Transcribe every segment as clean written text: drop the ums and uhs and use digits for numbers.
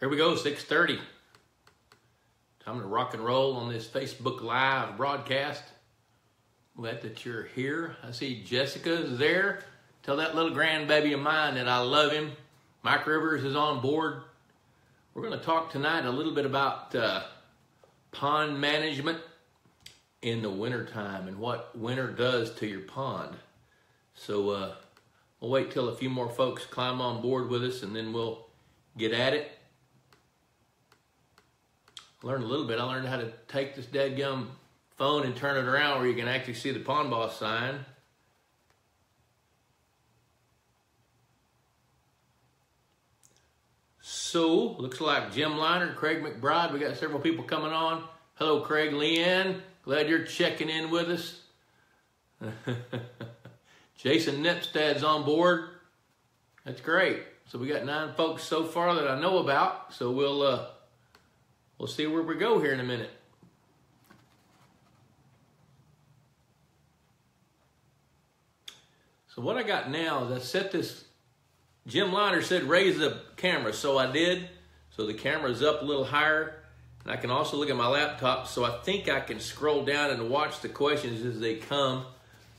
Here we go, 6:30. Time to rock and roll on this Facebook Live broadcast. Glad that you're here. I see Jessica is there. Tell that little grandbaby of mine that I love him. Mike Rivers is on board. We're going to talk tonight a little bit about pond management in the wintertime and what winter does to your pond. So we'll wait till a few more folks climb on board with us and then we'll get at it. Learned a little bit. I learned how to take this dadgum phone and turn it around where you can actually see the ThePondBoss sign. So, looks like Jim Liner, Craig McBride. We got several people coming on. Hello, Craig, Leanne. Glad you're checking in with us. Jason Nepstad's on board. That's great. So we got 9 folks so far that I know about. So we'll see where we go here in a minute. So what I got now is I set this, Jim Liner said raise the camera, so I did. So the camera's up a little higher. And I can also look at my laptop, so I think I can scroll down and watch the questions as they come.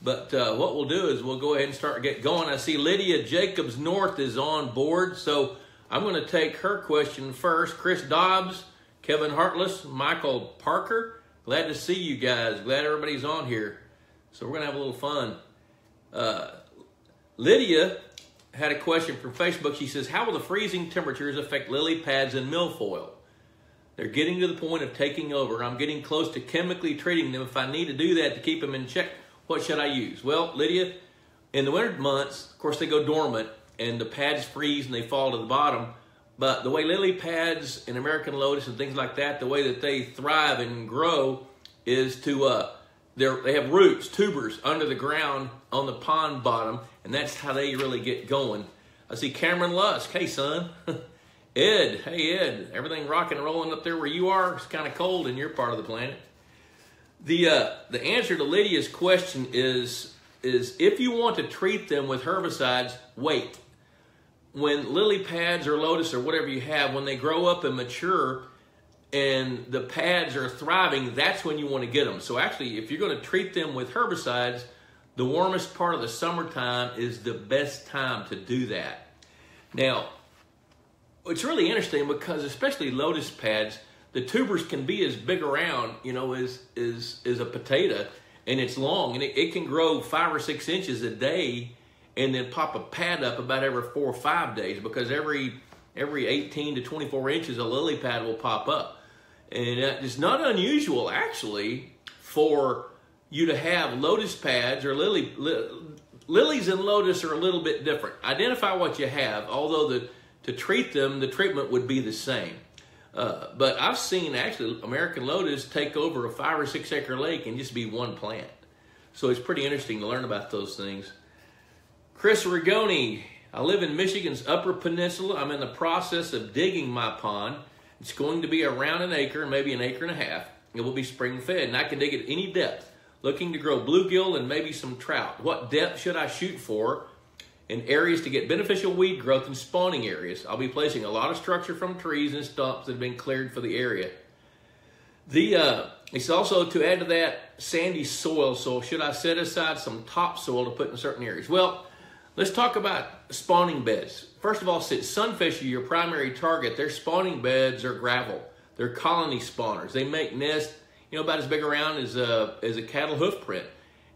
But what we'll do is we'll go ahead and get going. I see Lydia Jacobs North is on board, so I'm going to take her question first. Chris Dobbs, Kevin Hartless, Michael Parker. Glad to see you guys. Glad everybody's on here. So we're going to have a little fun. Lydia had a question from Facebook. She says, how will the freezing temperatures affect lily pads and milfoil? They're getting to the point of taking over. I'm getting close to chemically treating them. If I need to do that to keep them in check, what should I use? Well, Lydia, in the winter months, of course, they go dormant and the pads freeze and they fall to the bottom. But the way lily pads and American lotus and things like that, the way that they thrive and grow is to, they have roots, tubers under the ground on the pond bottom, and that's how they really get going. I see Cameron Lusk. Hey, son. Ed. Hey, Ed. Everything rocking and rolling up there where you are? It's kind of cold in your part of the planet. The answer to Lydia's question is if you want to treat them with herbicides, wait. When lily pads or lotus or whatever you have, when they grow up and mature and the pads are thriving, that's when you want to get them. So actually, if you're going to treat them with herbicides, the warmest part of the summertime is the best time to do that. Now, it's really interesting because especially lotus pads, the tubers can be as big around, you know, as a potato, and it's long, and it can grow 5 or 6 inches a day and then pop a pad up about every 4 or 5 days because every 18 to 24 inches a lily pad will pop up. And it's not unusual, actually, for you to have lotus pads or lilies and lotus are a little bit different. Identify what you have, although to treat them, the treatment would be the same. But I've seen actually American lotus take over a 5 or 6 acre lake and just be one plant. So it's pretty interesting to learn about those things. Chris Rigoni, I live in Michigan's Upper Peninsula. I'm in the process of digging my pond. It's going to be around an acre, maybe an acre and a half. It will be spring fed, and I can dig at any depth. Looking to grow bluegill and maybe some trout. What depth should I shoot for in areas to get beneficial weed growth and spawning areas? I'll be placing a lot of structure from trees and stumps that have been cleared for the area. It's also to add to that sandy soil. So should I set aside some topsoil to put in certain areas? Well, let's talk about spawning beds. First of all, since sunfish are your primary target, their spawning beds are gravel. They're colony spawners. They make nests, you know, about as big around as a cattle hoof print.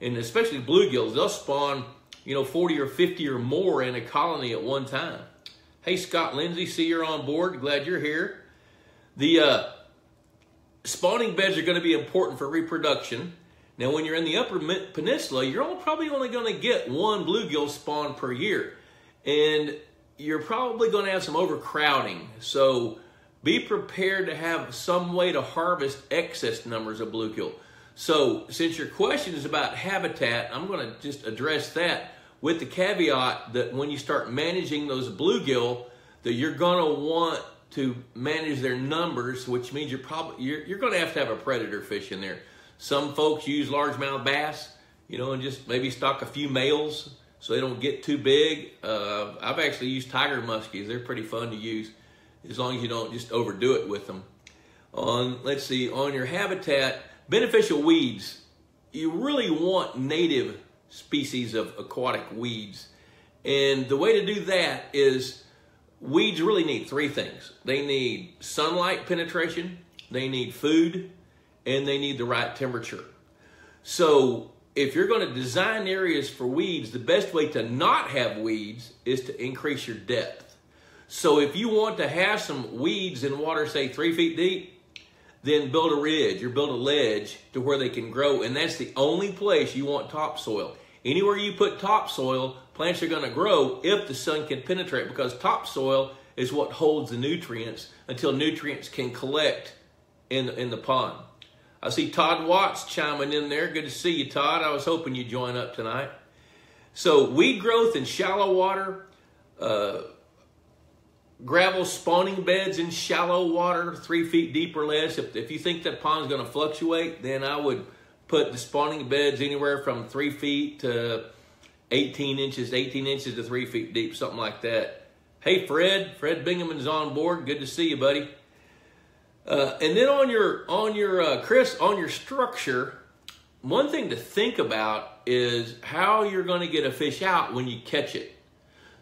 And especially bluegills, they'll spawn, you know, 40 or 50 or more in a colony at one time. Hey, Scott Lindsay, see you're on board. Glad you're here. The spawning beds are going to be important for reproduction. Now, when you're in the Upper Peninsula, you're probably only going to get 1 bluegill spawn per year. And you're probably going to have some overcrowding. So be prepared to have some way to harvest excess numbers of bluegill. So since your question is about habitat, I'm going to just address that with the caveat that when you start managing those bluegill, that you're going to want to manage their numbers, which means you're going to have a predator fish in there. Some folks use largemouth bass, you know, and just maybe stock a few males so they don't get too big. I've actually used tiger muskies. They're pretty fun to use. as long as you don't just overdo it with them. Let's see, on your habitat, beneficial weeds, you really want native species of aquatic weeds. And the way to do that is weeds really need three things. They need sunlight penetration, they need food, and they need the right temperature. So if you're going to design areas for weeds, the best way to not have weeds is to increase your depth. So if you want to have some weeds in water, say 3 feet deep, then build a ridge or build a ledge to where they can grow. And that's the only place you want topsoil. Anywhere you put topsoil, plants are going to grow if the sun can penetrate, because topsoil is what holds the nutrients until nutrients can collect in the pond. I see Todd Watts chiming in there. Good to see you, Todd. I was hoping you'd join up tonight. So weed growth in shallow water, gravel spawning beds in shallow water, 3 feet deep or less. If you think that pond's going to fluctuate, then I would put the spawning beds anywhere from 3 feet to 18 inches to 3 feet deep, something like that. Hey, Fred Bingham's on board. Good to see you, buddy. And then on your structure, one thing to think about is how you're going to get a fish out when you catch it.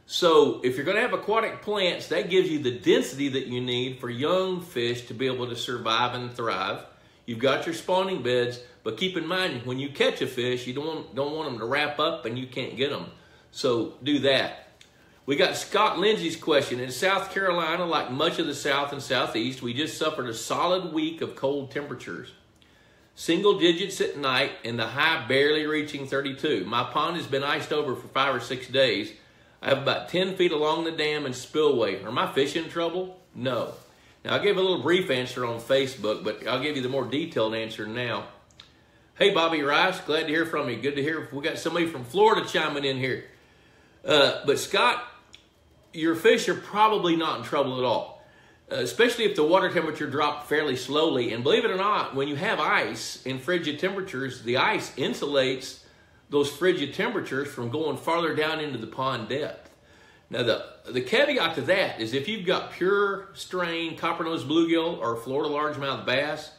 So if you're going to have aquatic plants, that gives you the density that you need for young fish to be able to survive and thrive. You've got your spawning beds, but keep in mind, when you catch a fish, you don't want them to wrap up and you can't get them. So do that. We got Scott Lindsay's question. In South Carolina, like much of the South and Southeast, we just suffered a solid week of cold temperatures. Single digits at night and the high barely reaching 32. My pond has been iced over for 5 or 6 days. I have about 10 feet along the dam and spillway. Are my fish in trouble? No. Now, I gave a little brief answer on Facebook, but I'll give you the more detailed answer now. Hey, Bobby Rice, glad to hear from you. Good to hear. We got somebody from Florida chiming in here. But Scott, your fish are probably not in trouble at all, especially if the water temperature dropped fairly slowly. And believe it or not, when you have ice in frigid temperatures, the ice insulates those frigid temperatures from going farther down into the pond depth. Now, the caveat to that is if you've got pure strain copper-nosed bluegill or Florida largemouth bass,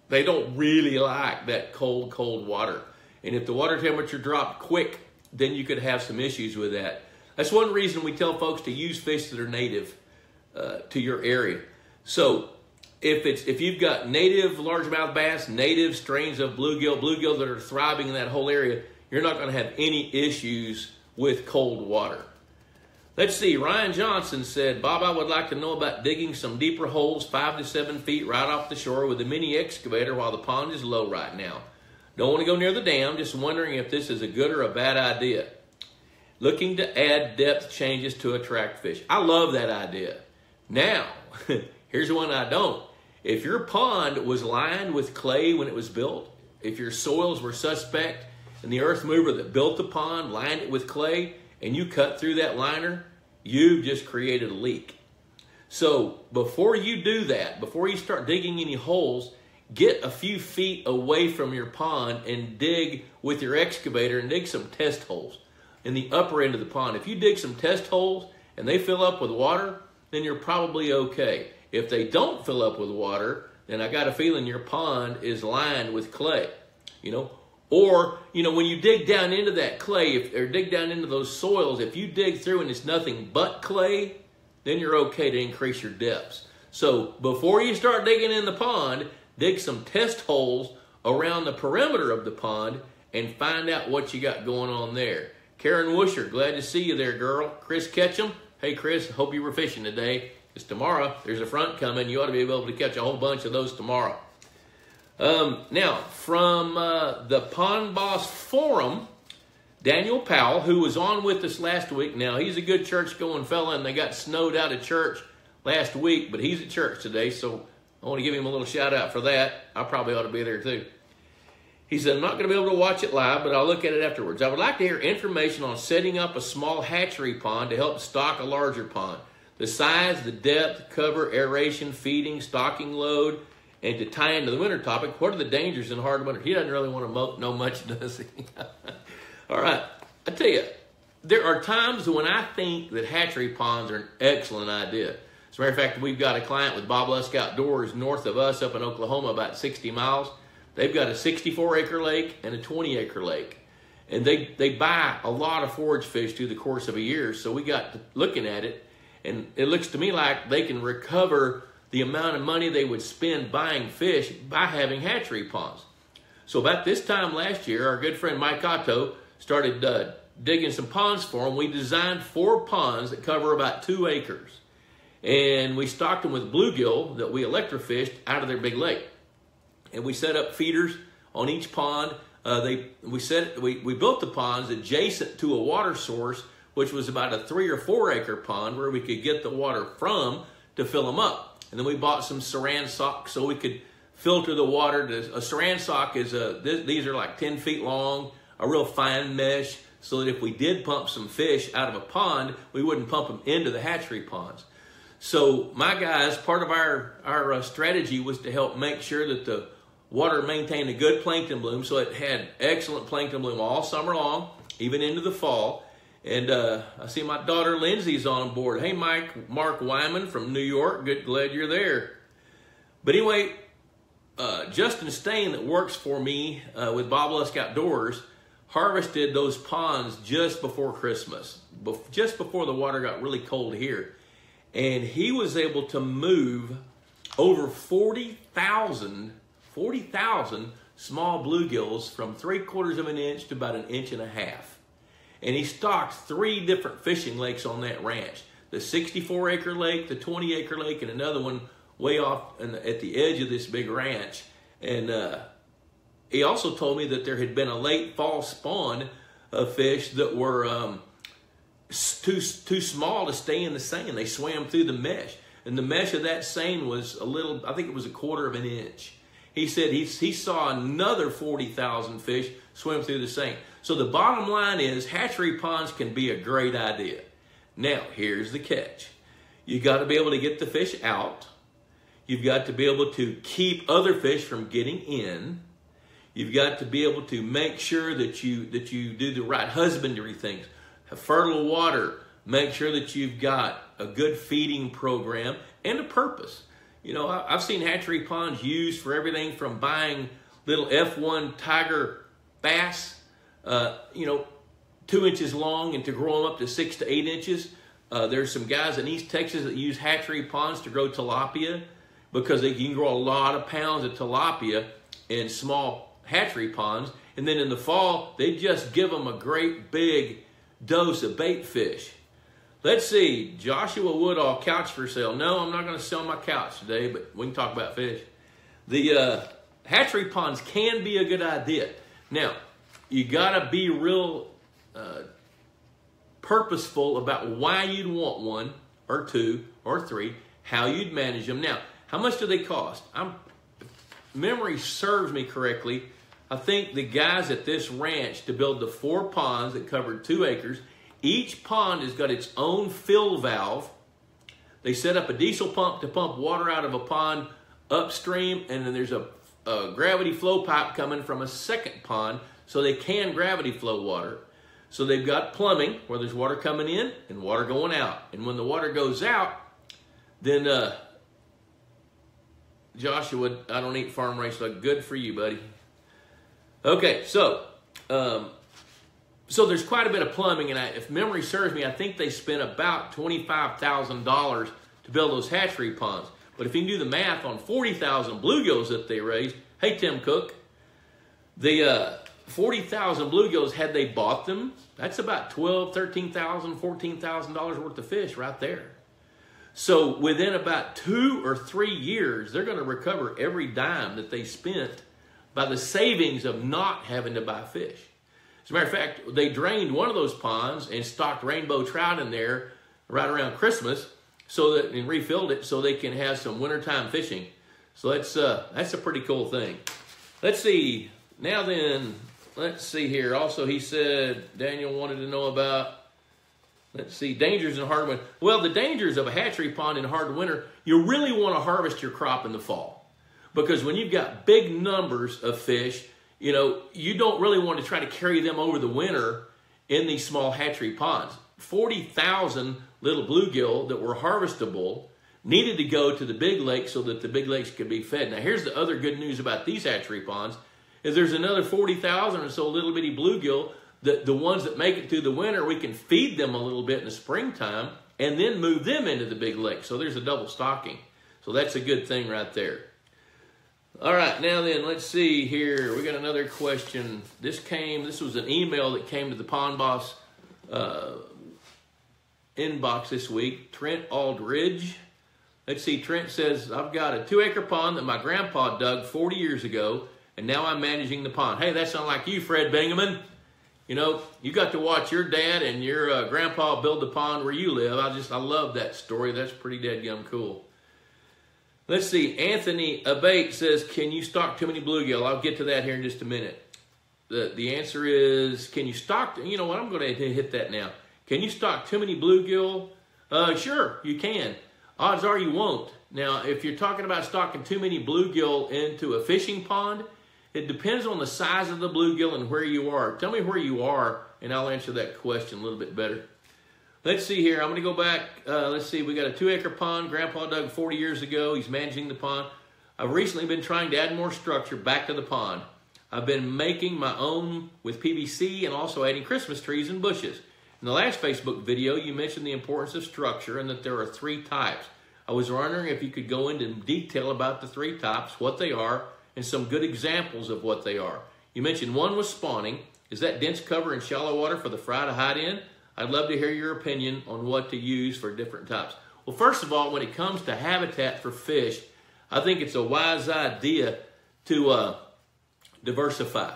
they don't really like that cold water. And if the water temperature dropped quick, then you could have some issues with that. That's one reason we tell folks to use fish that are native to your area. So if you've got native largemouth bass, native strains of bluegill that are thriving in that whole area, you're not going to have any issues with cold water. Let's see, Ryan Johnson said, Bob, I would like to know about digging some deeper holes 5 to 7 feet right off the shore with a mini excavator while the pond is low right now. Don't want to go near the dam, just wondering if this is a good or a bad idea. Looking to add depth changes to attract fish. I love that idea. Now, here's one I don't. If your pond was lined with clay when it was built, if your soils were suspect and the earth mover that built the pond lined it with clay and you cut through that liner, you've just created a leak. So before you do that, before you start digging any holes, get a few feet away from your pond and dig with your excavator and dig some test holes in the upper end of the pond. If you dig some test holes and they fill up with water, then you're probably okay. If they don't fill up with water, then I got a feeling your pond is lined with clay, Or, when you dig down into that clay, or dig down into those soils, if you dig through and it's nothing but clay, then you're okay to increase your depths. So before you start digging in the pond, dig some test holes around the perimeter of the pond and find out what you got going on there. Karen Wusher, glad to see you there, girl. Chris Ketchum, hey Chris, hope you were fishing today. Because tomorrow, there's a front coming. You ought to be able to catch a whole bunch of those tomorrow. Now, from the ThePondBoss forum, Daniel Powell, who was on with us last week. Now, he's a good church-going fella, and they got snowed out of church last week, but he's at church today, so I want to give him a little shout-out for that. I probably ought to be there, too. He said, I'm not going to be able to watch it live, but I'll look at it afterwards. I would like to hear information on setting up a small hatchery pond to help stock a larger pond. The size, the depth, cover, aeration, feeding, stocking load, and to tie into the winter topic, what are the dangers in hard winter? He doesn't really want to know much, does he? All right. I tell you, there are times when I think that hatchery ponds are an excellent idea. As a matter of fact, we've got a client with Bob Lusk Outdoors north of us up in Oklahoma, about 60 miles. They've got a 64-acre lake and a 20-acre lake. And they buy a lot of forage fish through the course of a year. So we got to looking at it, and it looks to me like they can recover the amount of money they would spend buying fish by having hatchery ponds. So about this time last year, our good friend Mike Otto started digging some ponds for them. We designed 4 ponds that cover about 2 acres. And we stocked them with bluegill that we electrofished out of their big lake. And we set up feeders on each pond. We built the ponds adjacent to a water source, which was about a 3 or 4 acre pond where we could get the water from to fill them up. And then we bought some saran socks so we could filter the water. A saran sock is these are like 10 feet long, a real fine mesh, so that if we did pump some fish out of a pond, we wouldn't pump them into the hatchery ponds. So my guys, part of our strategy was to help make sure that the water maintained a good plankton bloom, so it had excellent plankton bloom all summer long, even into the fall. And I see my daughter Lindsay's on board. Hey, Mark Wyman from New York. Glad you're there. But anyway, Justin Stain, that works for me with Bob Lusk Outdoors, harvested those ponds just before Christmas, just before the water got really cold here. And he was able to move over 40,000 small bluegills from 3/4 of an inch to about 1.5 inches. And he stocked 3 different fishing lakes on that ranch. The 64-acre lake, the 20-acre lake, and another one way off at the edge of this big ranch. And he also told me that there had been a late fall spawn of fish that were too small to stay in the seine. They swam through the mesh. And the mesh of that seine was a little, I think it was 1/4 of an inch. He said he saw another 40,000 fish swim through the seine. So the bottom line is hatchery ponds can be a great idea. Now, here's the catch. You got to be able to get the fish out. You've got to be able to keep other fish from getting in. You've got to be able to make sure that you do the right husbandry things. Have fertile water. Make sure that you've got a good feeding program and a purpose. You know, I've seen hatchery ponds used for everything from buying little F1 tiger bass, 2 inches long, and to grow them up to 6 to 8 inches. There's some guys in East Texas that use hatchery ponds to grow tilapia, because you can grow a lot of pounds of tilapia in small hatchery ponds. And then in the fall, they just give them a great big dose of bait fish. Let's see, Joshua Woodall, couch for sale. No, I'm not going to sell my couch today, but we can talk about fish. The hatchery ponds can be a good idea. Now, you got to be real purposeful about why you'd want 1 or 2 or 3, how you'd manage them. Now, how much do they cost? If memory serves me correctly, I think the guys at this ranch, to build the 4 ponds that covered 2 acres, each pond has got its own fill valve. They set up a diesel pump to pump water out of a pond upstream, and then there's a gravity flow pipe coming from a second pond, so they can gravity flow water. So they've got plumbing where there's water coming in and water going out. And when the water goes out, then Joshua, I don't eat farm raised, so good for you, buddy. Okay, so there's quite a bit of plumbing, and if memory serves me, I think they spent about $25,000 to build those hatchery ponds. But if you can do the math on 40,000 bluegills that they raised, hey, Tim Cook, the 40,000 bluegills, had they bought them, that's about $12,000, $13,000, $14,000 worth of fish right there. So within about 2 or 3 years, they're going to recover every dime that they spent by the savings of not having to buy fish. As a matter of fact, they drained one of those ponds and stocked rainbow trout in there right around Christmas, and refilled it so they can have some wintertime fishing. So that's a pretty cool thing. Let's see. Now then, let's see here. Also, he said Daniel wanted to know about, let's see, dangers in hard winter. Well, the dangers of a hatchery pond in hard winter, you really want to harvest your crop in the fall. Because when you've got big numbers of fish, you don't really want to try to carry them over the winter in these small hatchery ponds. 40,000 little bluegill that were harvestable needed to go to the big lakes so that the big lakes could be fed. Now, here's the other good news about these hatchery ponds, is there's another 40,000 or so little bitty bluegill, the ones that make it through the winter, we can feed them a little bit in the springtime and then move them into the big lake. So there's a double stocking. So that's a good thing right there. All right, now then, let's see here. We got another question. This was an email that came to the ThePondBoss inbox this week. Trent Aldridge. Let's see, Trent says, I've got a 2-acre pond that my grandpa dug 40 years ago, and now I'm managing the pond. Hey, that sounds like you, Fred Bingaman. You know, you got to watch your dad and your grandpa build the pond where you live. I love that story. That's pretty dadgum cool. Let's see, Anthony Abate says, can you stock too many bluegill? I'll get to that here in just a minute. The answer is, can you stock, you know what, I'm going to hit that now. Can you stock too many bluegill? Sure, you can. Odds are you won't. Now, if you're talking about stocking too many bluegill into a fishing pond, it depends on the size of the bluegill and where you are. Tell me where you are, and I'll answer that question a little bit better. Let's see here. I'm going to go back. Let's see. We got a 2-acre pond. Grandpa dug 40 years ago. He's managing the pond. I've recently been trying to add more structure back to the pond. I've been making my own with PVC and also adding Christmas trees and bushes. In the last Facebook video, you mentioned the importance of structure and that there are 3 types. I was wondering if you could go into detail about the 3 types, what they are, and some good examples of what they are. You mentioned one was spawning. Is that dense cover in shallow water for the fry to hide in? I'd love to hear your opinion on what to use for different types. Well, first of all, when it comes to habitat for fish, I think it's a wise idea to diversify.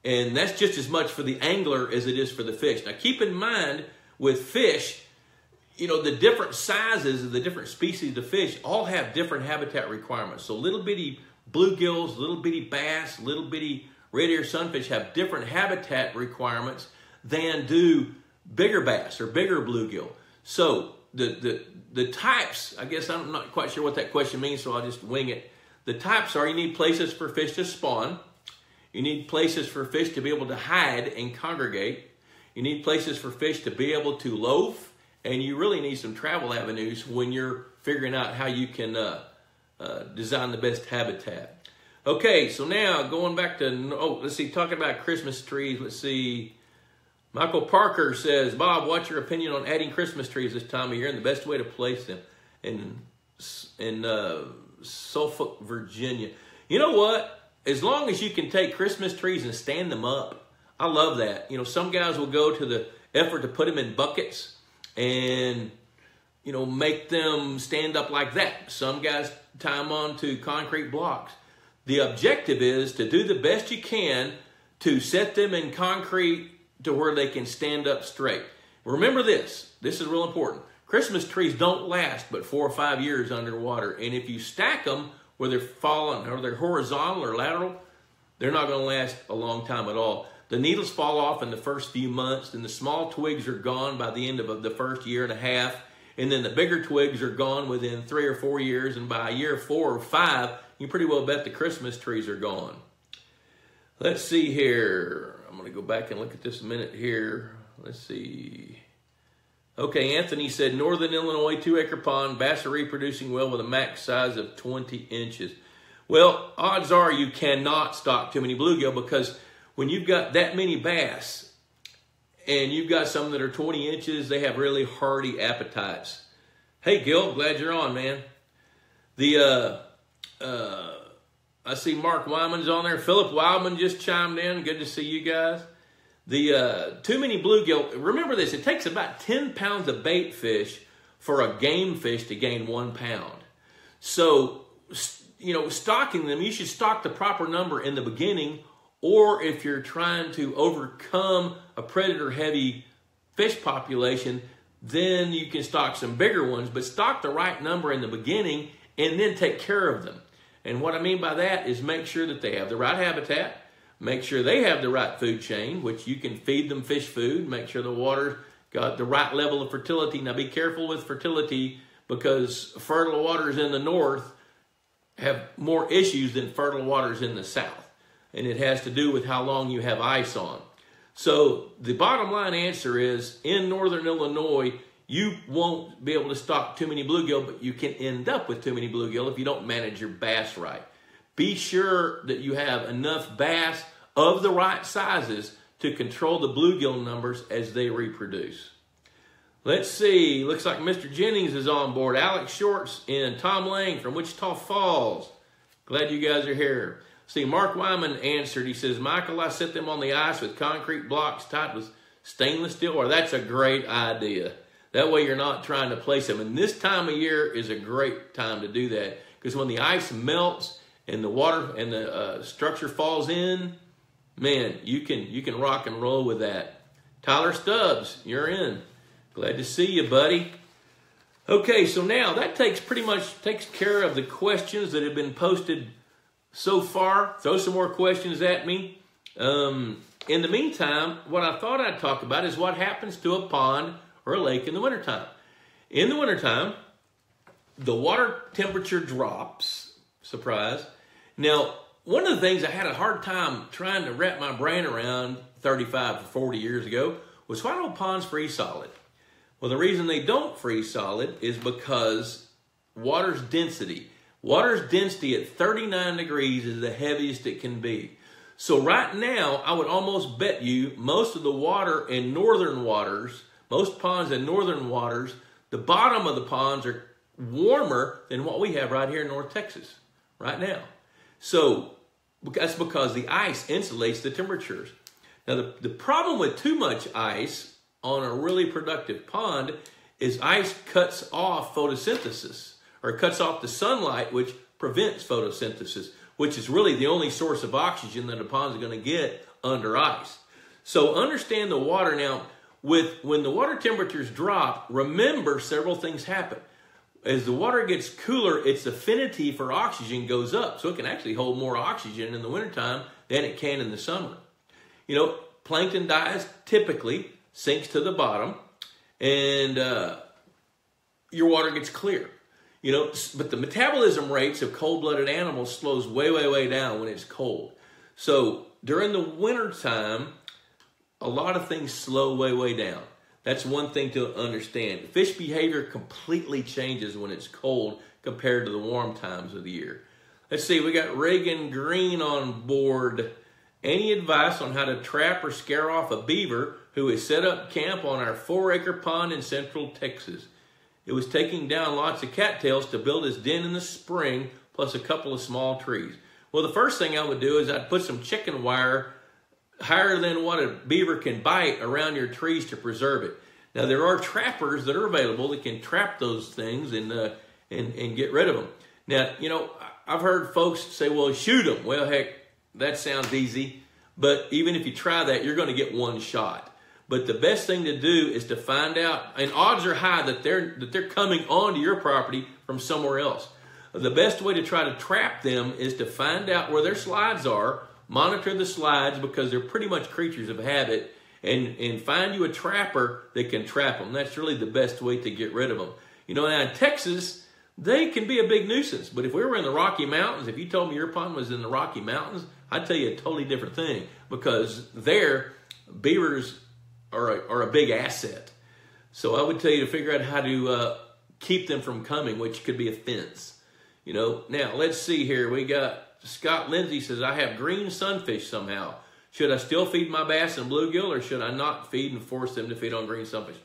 And that's just as much for the angler as it is for the fish. Now, keep in mind with fish, you know, the different sizes of the different species of fish all have different habitat requirements. So little bitty bluegills, little bitty bass, little bitty red-ear sunfish have different habitat requirements than do bigger bass or bigger bluegill. So the types, I guess I'm not quite sure what that question means, so I'll just wing it. The types are, you need places for fish to spawn. You need places for fish to be able to hide and congregate. You need places for fish to be able to loaf. And you really need some travel avenues when you're figuring out how you can design the best habitat. Okay, so now going back to, let's see, talking about Christmas trees. Let's see. Michael Parker says, Bob, what's your opinion on adding Christmas trees this time of year and the best way to place them in Suffolk, Virginia? You know what? As long as you can take Christmas trees and stand them up, I love that. You know, some guys will go to the effort to put them in buckets and, you know, make them stand up like that. Some guys tie them onto concrete blocks. The objective is to do the best you can to set them in concrete to where they can stand up straight. Remember this. This is real important. Christmas trees don't last but 4 or 5 years underwater. And if you stack them where they're falling or they're horizontal or lateral, they're not going to last a long time at all. The needles fall off in the first few months, and the small twigs are gone by the end of the first year and a half. And then the bigger twigs are gone within 3 or 4 years. And by year 4 or 5, you pretty well bet the Christmas trees are gone. Let's see here. I'm going to go back and look at this a minute here. Let's see. Okay, Anthony said, Northern Illinois, 2-acre pond, bass are reproducing well with a max size of 20 inches. Well, odds are you cannot stock too many bluegill because when you've got that many bass and you've got some that are 20 inches, they have really hearty appetites. Hey, Gil, glad you're on, man. I see Mark Wyman's on there. Philip Wildman just chimed in. Good to see you guys. Too many bluegill. Remember this. It takes about 10 pounds of bait fish for a game fish to gain 1 pound. So, you know, stocking them, you should stock the proper number in the beginning, or if you're trying to overcome a predator-heavy fish population, then you can stock some bigger ones, but stock the right number in the beginning and then take care of them. And what I mean by that is make sure that they have the right habitat, make sure they have the right food chain, which you can feed them fish food, make sure the water got the right level of fertility. Now be careful with fertility because fertile waters in the north have more issues than fertile waters in the south. And it has to do with how long you have ice on. So the bottom line answer is in Northern Illinois, you won't be able to stock too many bluegill, but you can end up with too many bluegill if you don't manage your bass right. Be sure that you have enough bass of the right sizes to control the bluegill numbers as they reproduce. Let's see, looks like Mr. Jennings is on board. Alex Shorts and Tom Lang from Wichita Falls. Glad you guys are here. See, Mark Wyman answered. He says, Michael, I set them on the ice with concrete blocks tied with stainless steel wire. That's a great idea. That way you're not trying to place them. And this time of year is a great time to do that, because when the ice melts and the water and the structure falls in, man, you can rock and roll with that. Tyler Stubbs, you're in. Glad to see you, buddy. Okay, so now that pretty much takes care of the questions that have been posted so far. Throw some more questions at me. In the meantime, what I thought I'd talk about is what happens to a pond or a lake in the wintertime. In the wintertime, the water temperature drops. Surprise. Now, one of the things I had a hard time trying to wrap my brain around 35 or 40 years ago was, why don't ponds freeze solid? Well, the reason they don't freeze solid is because water's density. Water's density at 39 degrees is the heaviest it can be. So right now, I would almost bet you most of the water in northern waters, most ponds in northern waters, the bottom of the ponds are warmer than what we have right here in North Texas right now. So that's because the ice insulates the temperatures. Now, the problem with too much ice on a really productive pond is ice cuts off photosynthesis, or cuts off the sunlight, which prevents photosynthesis, which is really the only source of oxygen that a pond is going to get under ice. So understand the water. Now, when the water temperatures drop, remember several things happen. As the water gets cooler, its affinity for oxygen goes up, so it can actually hold more oxygen in the wintertime than it can in the summer. You know, plankton dies typically, sinks to the bottom, and your water gets clear. You know, but the metabolism rates of cold-blooded animals slows way, way, way down when it's cold. So during the wintertime, a lot of things slow way, way down. That's one thing to understand. Fish behavior completely changes when it's cold compared to the warm times of the year. Let's see, we got Reagan Green on board. Any advice on how to trap or scare off a beaver who has set up camp on our 4-acre pond in central Texas? It was taking down lots of cattails to build his den in the spring, plus a couple of small trees. Well, the first thing I would do is I'd put some chicken wire higher than what a beaver can bite around your trees to preserve it. Now, there are trappers that are available that can trap those things and get rid of them. Now, you know, I've heard folks say, well, shoot them. Well, heck, that sounds easy. But even if you try that, you're going to get one shot. But the best thing to do is to find out, and odds are high that they're coming onto your property from somewhere else. The best way to try to trap them is to find out where their slides are, monitor the slides because they're pretty much creatures of habit, and find you a trapper that can trap them. That's really the best way to get rid of them. You know, now in Texas, they can be a big nuisance. But if we were in the Rocky Mountains, if you told me your pond was in the Rocky Mountains, I'd tell you a totally different thing, because there, beavers are a big asset. So I would tell you to figure out how to keep them from coming, which could be a fence. You know, now let's see here. We got Scott Lindsay says, I have green sunfish somehow. Should I still feed my bass and bluegill, or should I not feed and force them to feed on green sunfish?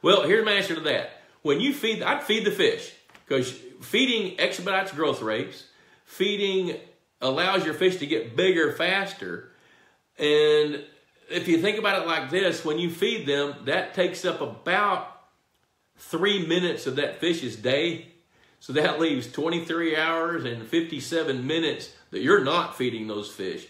Well, here's my answer to that. When you feed, I'd feed the fish, because feeding expedites growth rates. Feeding allows your fish to get bigger faster. And if you think about it like this, when you feed them, that takes up about 3 minutes of that fish's day. So that leaves 23 hours and 57 minutes that you're not feeding those fish.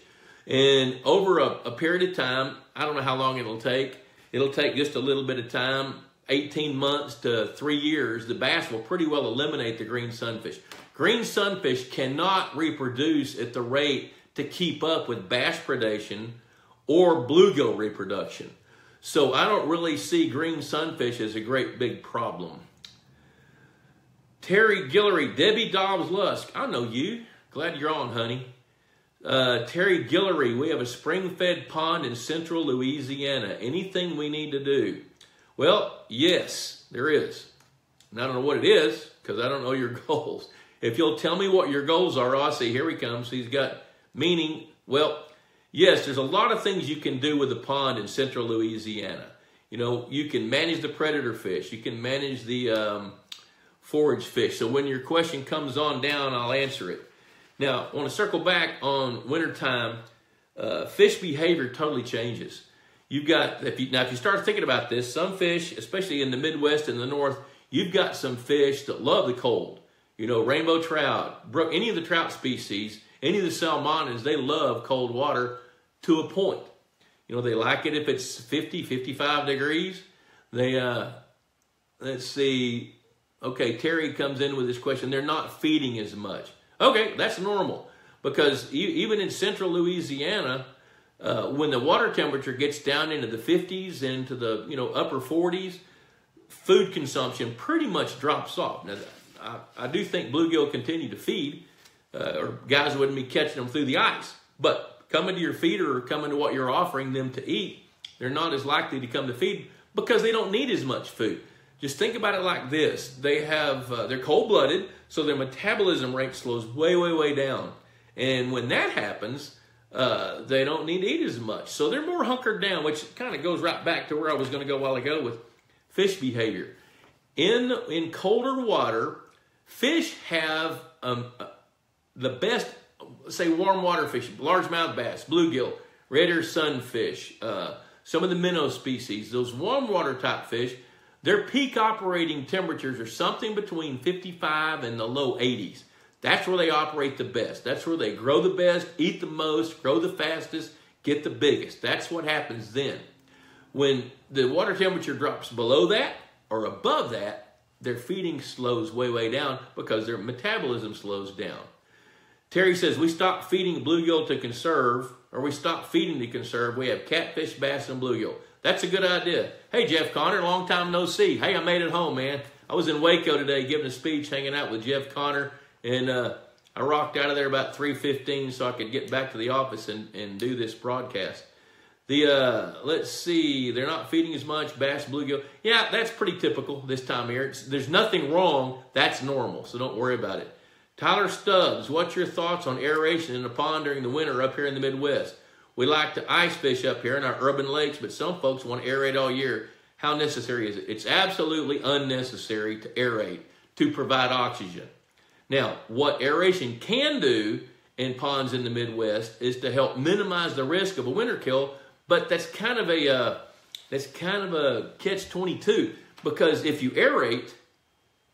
And over a period of time, I don't know how long it'll take. It'll take just a little bit of time, 18 months to 3 years. The bass will pretty well eliminate the green sunfish. Green sunfish cannot reproduce at the rate to keep up with bass predation or bluegill reproduction. So I don't really see green sunfish as a great big problem. Terry Guillory, Debbie Dobbs-Lusk. I know you. Glad you're on, honey. Terry Guillory, we have a spring-fed pond in central Louisiana. Anything we need to do? Well, yes, there is. And I don't know what it is because I don't know your goals. If you'll tell me what your goals are, I'll say, here he comes. He's got meaning. Well, yes, there's a lot of things you can do with the pond in central Louisiana. You know, you can manage the predator fish. You can manage the forage fish. So when your question comes on down, I'll answer it. Now, I want to circle back on wintertime. Fish behavior totally changes. You've got, if you start thinking about this, some fish, especially in the Midwest and the North, you've got some fish that love the cold. You know, rainbow trout, any of the trout species, any of the salmonids, they love cold water to a point. You know, they like it if it's 50, 55 degrees. They, let's see, okay, Terry comes in with this question. They're not feeding as much. Okay, that's normal because even in central Louisiana, when the water temperature gets down into the 50s, into the upper 40s, food consumption pretty much drops off. Now, I do think bluegill continue to feed, or guys wouldn't be catching them through the ice. But coming to your feeder or coming to what you're offering them to eat, they're not as likely to come to feed because they don't need as much food. Just think about it like this. They have, they're cold-blooded, so their metabolism rate slows way, way, way down. And when that happens, they don't need to eat as much. So they're more hunkered down, which kind of goes right back to where I was going to go a while ago with fish behavior. In colder water, fish have the best, say, warm water fish, largemouth bass, bluegill, red ear sunfish, some of the minnow species, those warm water type fish, their peak operating temperatures are something between 55 and the low 80s. That's where they operate the best. That's where they grow the best, eat the most, grow the fastest, get the biggest. That's what happens then. When the water temperature drops below that or above that, their feeding slows way, way down because their metabolism slows down. Terry says, we stopped feeding bluegill to conserve, or we stopped feeding to conserve. We have catfish, bass, and bluegill. That's a good idea. Hey, Jeff Connor, long time no see. Hey, I made it home, man. I was in Waco today giving a speech, hanging out with Jeff Connor, and I rocked out of there about 3:15 so I could get back to the office and do this broadcast. Let's see, they're not feeding as much, bass, bluegill. Yeah, that's pretty typical this time of year. There's nothing wrong. That's normal, so don't worry about it. Tyler Stubbs, what's your thoughts on aeration in the pond during the winter up here in the Midwest? We like to ice fish up here in our urban lakes, but some folks want to aerate all year. How necessary is it? It's absolutely unnecessary to aerate to provide oxygen. Now, what aeration can do in ponds in the Midwest is to help minimize the risk of a winter kill, but that's kind of a catch-22 because if you aerate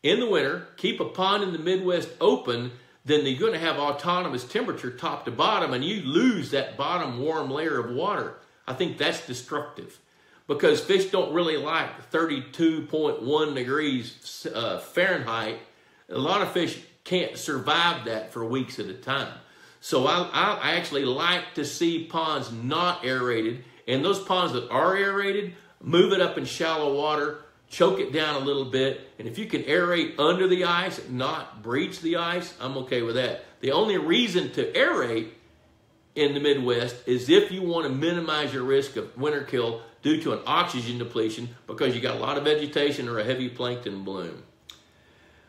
in the winter, keep a pond in the Midwest open, then you're going to have autonomous temperature top to bottom, and you lose that bottom warm layer of water. I think that's destructive because fish don't really like 32.1 degrees Fahrenheit. A lot of fish can't survive that for weeks at a time. So I actually like to see ponds not aerated, and those ponds that are aerated, move it up in shallow water, choke it down a little bit, and if you can aerate under the ice, not breach the ice, I'm okay with that. The only reason to aerate in the Midwest is if you want to minimize your risk of winter kill due to an oxygen depletion because you got a lot of vegetation or a heavy plankton bloom.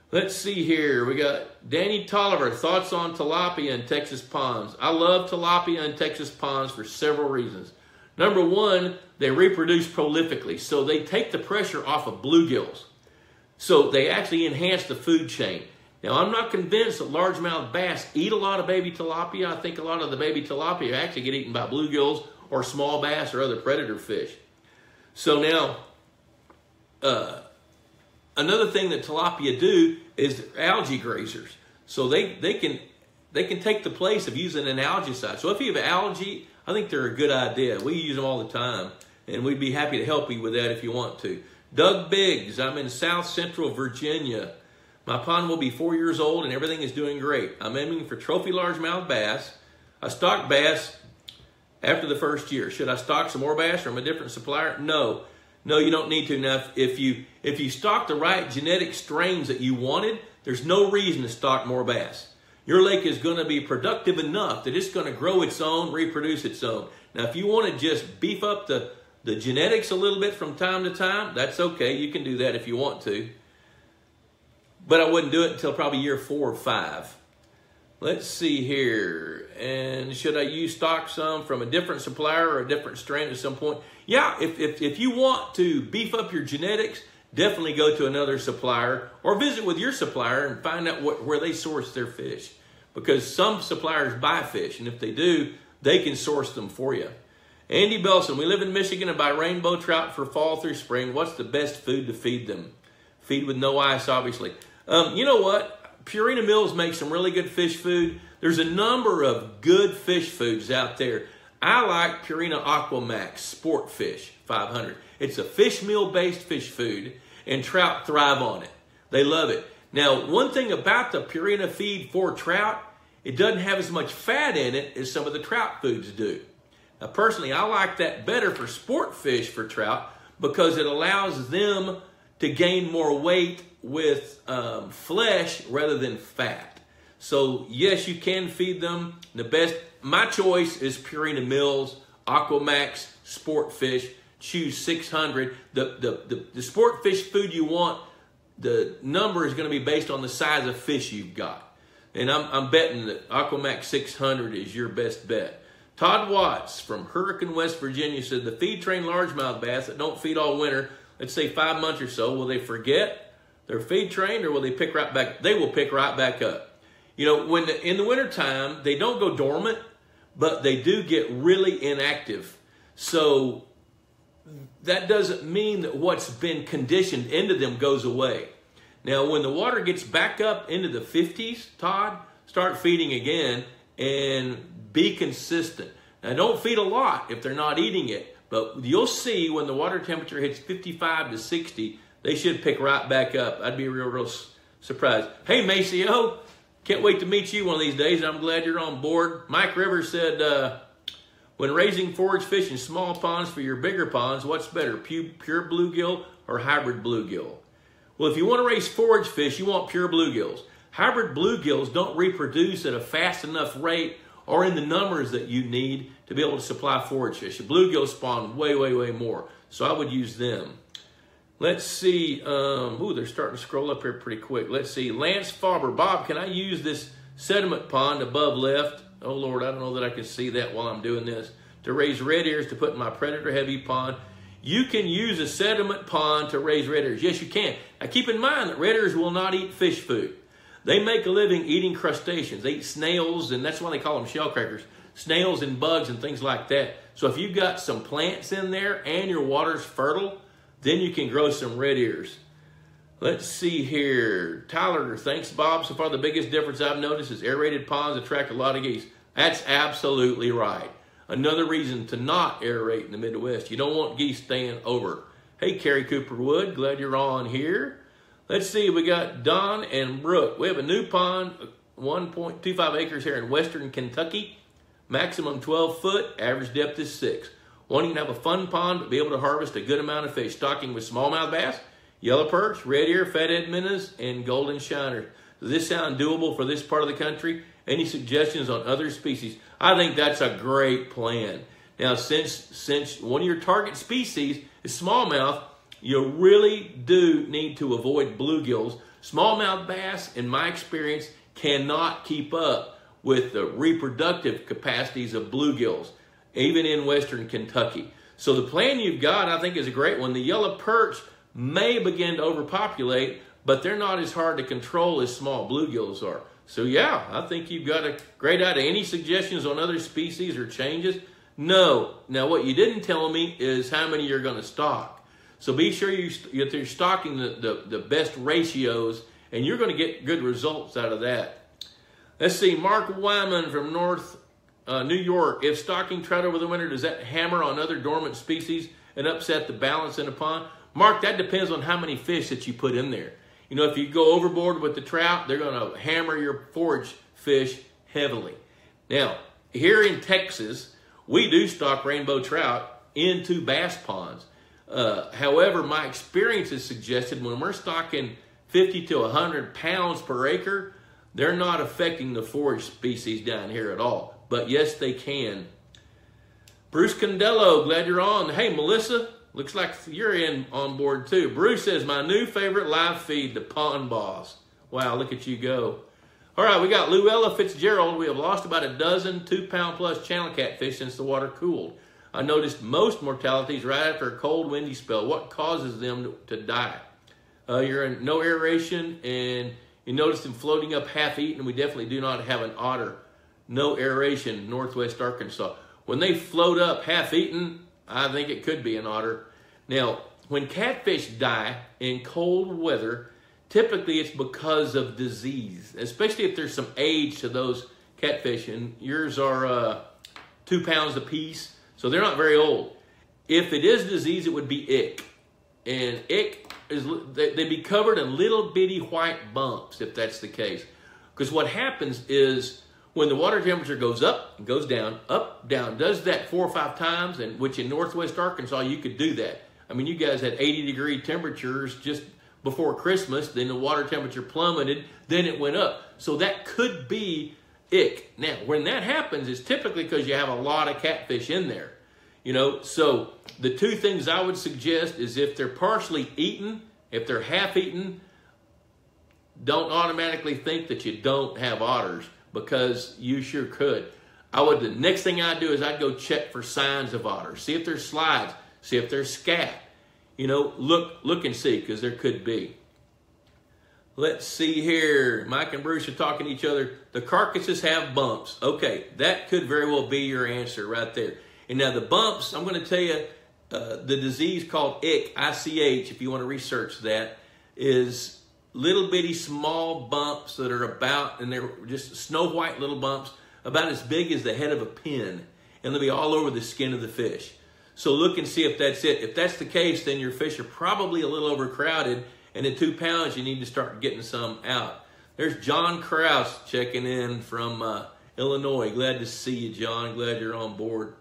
Let's see here. We got Danny Tolliver, thoughts on tilapia in Texas ponds. I love tilapia in Texas ponds for several reasons. Number one, they reproduce prolifically, so they take the pressure off of bluegills. So they actually enhance the food chain. Now, I'm not convinced that largemouth bass eat a lot of baby tilapia. I think a lot of the baby tilapia actually get eaten by bluegills or small bass or other predator fish. So now, another thing that tilapia do is they're algae grazers. So they can take the place of using an algicide. So if you have algae, I think they're a good idea. We use them all the time, and we'd be happy to help you with that if you want to. Doug Biggs, I'm in South Central Virginia. My pond will be 4 years old, and everything is doing great. I'm aiming for trophy largemouth bass. I stocked bass after the first year. Should I stock some more bass from a different supplier? No. No, you don't need to. Now, if you stock the right genetic strains that you wanted, there's no reason to stock more bass. Your lake is going to be productive enough that it's going to grow its own, reproduce its own. Now, if you want to just beef up the the genetics a little bit from time to time, that's okay. You can do that if you want to. But I wouldn't do it until probably year 4 or 5. Let's see here. And should I stock some from a different supplier or a different strain at some point? Yeah, if you want to beef up your genetics, definitely go to another supplier or visit with your supplier and find out where they source their fish. Because some suppliers buy fish, and if they do, they can source them for you. Andy Belson, we live in Michigan and buy rainbow trout for fall through spring. What's the best food to feed them? Feed with no ice, obviously. You know what? Purina Mills makes some really good fish food. There's a number of good fish foods out there. I like Purina Aquamax Sport Fish 500. It's a fish meal-based fish food, and trout thrive on it. They love it. Now, one thing about the Purina feed for trout, it doesn't have as much fat in it as some of the trout foods do. Now, personally, I like that better for sport fish for trout because it allows them to gain more weight with flesh rather than fat. So, yes, you can feed them. My choice is Purina Mills, Aquamax, Sport Fish. Choose 600. The sport fish food you want, the number is going to be based on the size of fish you've got. And I'm betting that Aquamax 600 is your best bet. Todd Watts from Hurricane, West Virginia said the feed train largemouth bass that don't feed all winter, let's say 5 months or so, will they forget their feed train or will they pick right back? They will pick right back up. You know, in the wintertime, they don't go dormant, but they do get really inactive. So that doesn't mean that what's been conditioned into them goes away. Now, when the water gets back up into the 50s, Todd, start feeding again and be consistent. Now, don't feed a lot if they're not eating it, but you'll see when the water temperature hits 55 to 60, they should pick right back up. I'd be real surprised. Hey, Maceo, can't wait to meet you one of these days. I'm glad you're on board. Mike Rivers said, when raising forage fish in small ponds for your bigger ponds, what's better, pure bluegill or hybrid bluegill? Well, if you want to raise forage fish, you want pure bluegills. Hybrid bluegills don't reproduce at a fast enough rate or in the numbers that you need to be able to supply forage fish. The bluegills spawn way more, so I would use them. Let's see. They're starting to scroll up here pretty quick. Let's see. Lance Faber. Bob, can I use this sediment pond above left? Oh, Lord, I don't know that I can see that while I'm doing this. To raise red ears to put in my predator-heavy pond. You can use a sediment pond to raise red ears. Yes, you can. Now, keep in mind that red ears will not eat fish food. They make a living eating crustaceans. They eat snails, and that's why they call them shell crackers. Snails and bugs and things like that. So if you've got some plants in there and your water's fertile, then you can grow some red ears. Let's see here. Tyler, thanks, Bob. So far, the biggest difference I've noticed is aerated ponds attract a lot of geese. That's absolutely right. Another reason to not aerate in the Midwest. You don't want geese staying over. Hey, Carrie Cooper Wood, glad you're on here. Let's see, we got Don and Brooke. We have a new pond, 1.25 acres here in western Kentucky. Maximum 12 foot, average depth is 6. Wanting to have a fun pond, but be able to harvest a good amount of fish. Stocking with smallmouth bass, yellow perch, red ear, fathead minnows, and golden shiners. Does this sound doable for this part of the country? Any suggestions on other species? I think that's a great plan. Now, since one of your target species is smallmouth, you really do need to avoid bluegills. Smallmouth bass, in my experience, cannot keep up with the reproductive capacities of bluegills, even in western Kentucky. So the plan you've got, I think, is a great one. The yellow perch may begin to overpopulate, but they're not as hard to control as small bluegills are. So yeah, I think you've got a great idea. Any suggestions on other species or changes? No. Now what you didn't tell me is how many you're going to stock. So be sure you're stocking the best ratios, and you're going to get good results out of that. Let's see, Mark Wyman from North New York. If stocking trout over the winter, does that hammer on other dormant species and upset the balance in a pond? Mark, that depends on how many fish that you put in there. You know, if you go overboard with the trout, they're going to hammer your forage fish heavily. Now, here in Texas, we do stock rainbow trout into bass ponds. However, my experience has suggested when we're stocking 50 to 100 pounds per acre, they're not affecting the forage species down here at all. But yes, they can. Bruce Condello, glad you're on. Hey, Melissa, looks like you're on board too. Bruce says, my new favorite live feed, ThePondBoss. Wow, look at you go. All right, we got Luella Fitzgerald. We have lost about a dozen 2-pound-plus channel catfish since the water cooled. I noticed most mortalities right after a cold, windy spell. What causes them to die? You're in no aeration, and you notice them floating up half-eaten. We definitely do not have an otter. No aeration, northwest Arkansas. When they float up half-eaten, I think it could be an otter. Now, when catfish die in cold weather, typically it's because of disease, especially if there's some age to those catfish, and yours are 2 pounds apiece, so they're not very old. If it is disease, it would be ick. And ick, they'd be covered in little bitty white bumps if that's the case. Because what happens is when the water temperature goes up and goes down, up, down, does that 4 or 5 times, and which in northwest Arkansas, you could do that. I mean, you guys had 80-degree temperatures just before Christmas, then the water temperature plummeted, then it went up. So that could be ick. Now, when that happens, it's typically because you have a lot of catfish in there. You know, so the 2 things I would suggest is if they're partially eaten, if they're half-eaten, don't automatically think that you don't have otters, because you sure could. The next thing I'd do is I'd go check for signs of otters. See if there's slides. See if there's scat. You know, look and see, because there could be. Let's see here. Mike and Bruce are talking to each other. The carcasses have bumps. Okay, that could very well be your answer right there. And now the bumps, I'm going to tell you, the disease called ick, I-C-H, if you want to research that, is little bitty small bumps that are about, and they're just snow white little bumps, about as big as the head of a pin. And they'll be all over the skin of the fish. So look and see if that's it. If that's the case, then your fish are probably a little overcrowded, and at 2 pounds, you need to start getting some out. There's John Krause checking in from Illinois. Glad to see you, John. Glad you're on board.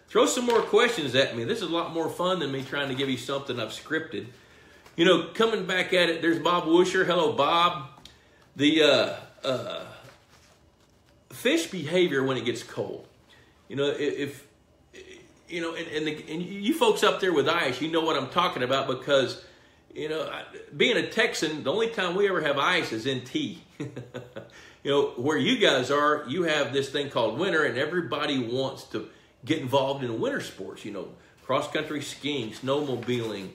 Throw some more questions at me. This is a lot more fun than me trying to give you something I've scripted. You know, coming back at it, there's Bob Wusher. Hello, Bob. The fish behavior when it gets cold. You know, you know, and you folks up there with ice, you know what I'm talking about, because, you know, being a Texan, the only time we ever have ice is in tea. You know, where you guys are, you have this thing called winter, and everybody wants to get involved in winter sports, you know, cross-country skiing, snowmobiling,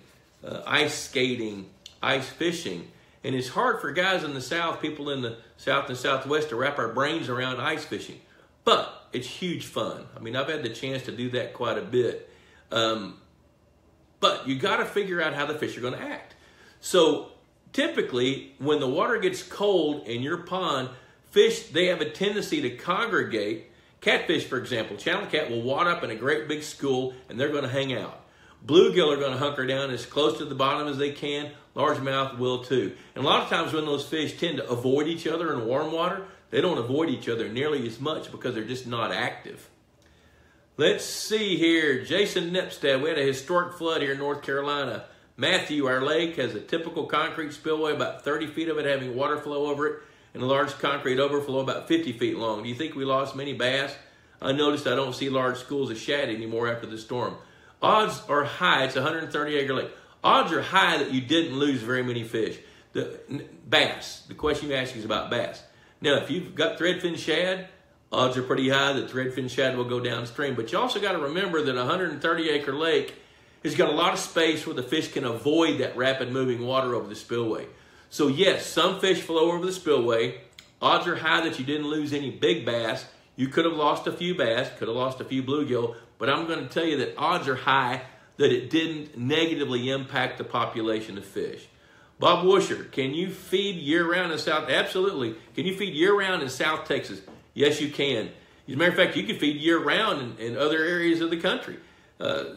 ice skating, ice fishing. And it's hard for guys in the South, people in the South and Southwest, to wrap our brains around ice fishing. But it's huge fun. I mean, I've had the chance to do that quite a bit. But you got to figure out how the fish are going to act. So typically, when the water gets cold in your pond, fish, they have a tendency to congregate. Catfish, for example, channel cat will wad up in a great big school, and they're going to hang out. Bluegill are going to hunker down as close to the bottom as they can. Largemouth will too. And a lot of times when those fish tend to avoid each other in warm water, they don't avoid each other nearly as much because they're just not active. Let's see here. Jason Nepstad, we had a historic flood here in North Carolina. Matthew, our lake has a typical concrete spillway, about 30 feet of it having water flow over it, and a large concrete overflow about 50 feet long. Do you think we lost many bass? I noticed I don't see large schools of shad anymore after the storm. Odds are high. It's a 130-acre lake. Odds are high that you didn't lose very many fish. Bass. The question you ask is about bass. Now, if you've got threadfin shad, odds are pretty high that threadfin shad will go downstream. But you also got to remember that a 130-acre lake has got a lot of space where the fish can avoid that rapid moving water over the spillway. So yes, some fish flow over the spillway. Odds are high that you didn't lose any big bass. You could have lost a few bass, could have lost a few bluegill, but I'm going to tell you that odds are high that it didn't negatively impact the population of fish. Bob Wusher, can you feed year-round in South? Absolutely. Can you feed year-round in South Texas? Yes, you can. As a matter of fact, you can feed year-round in other areas of the country.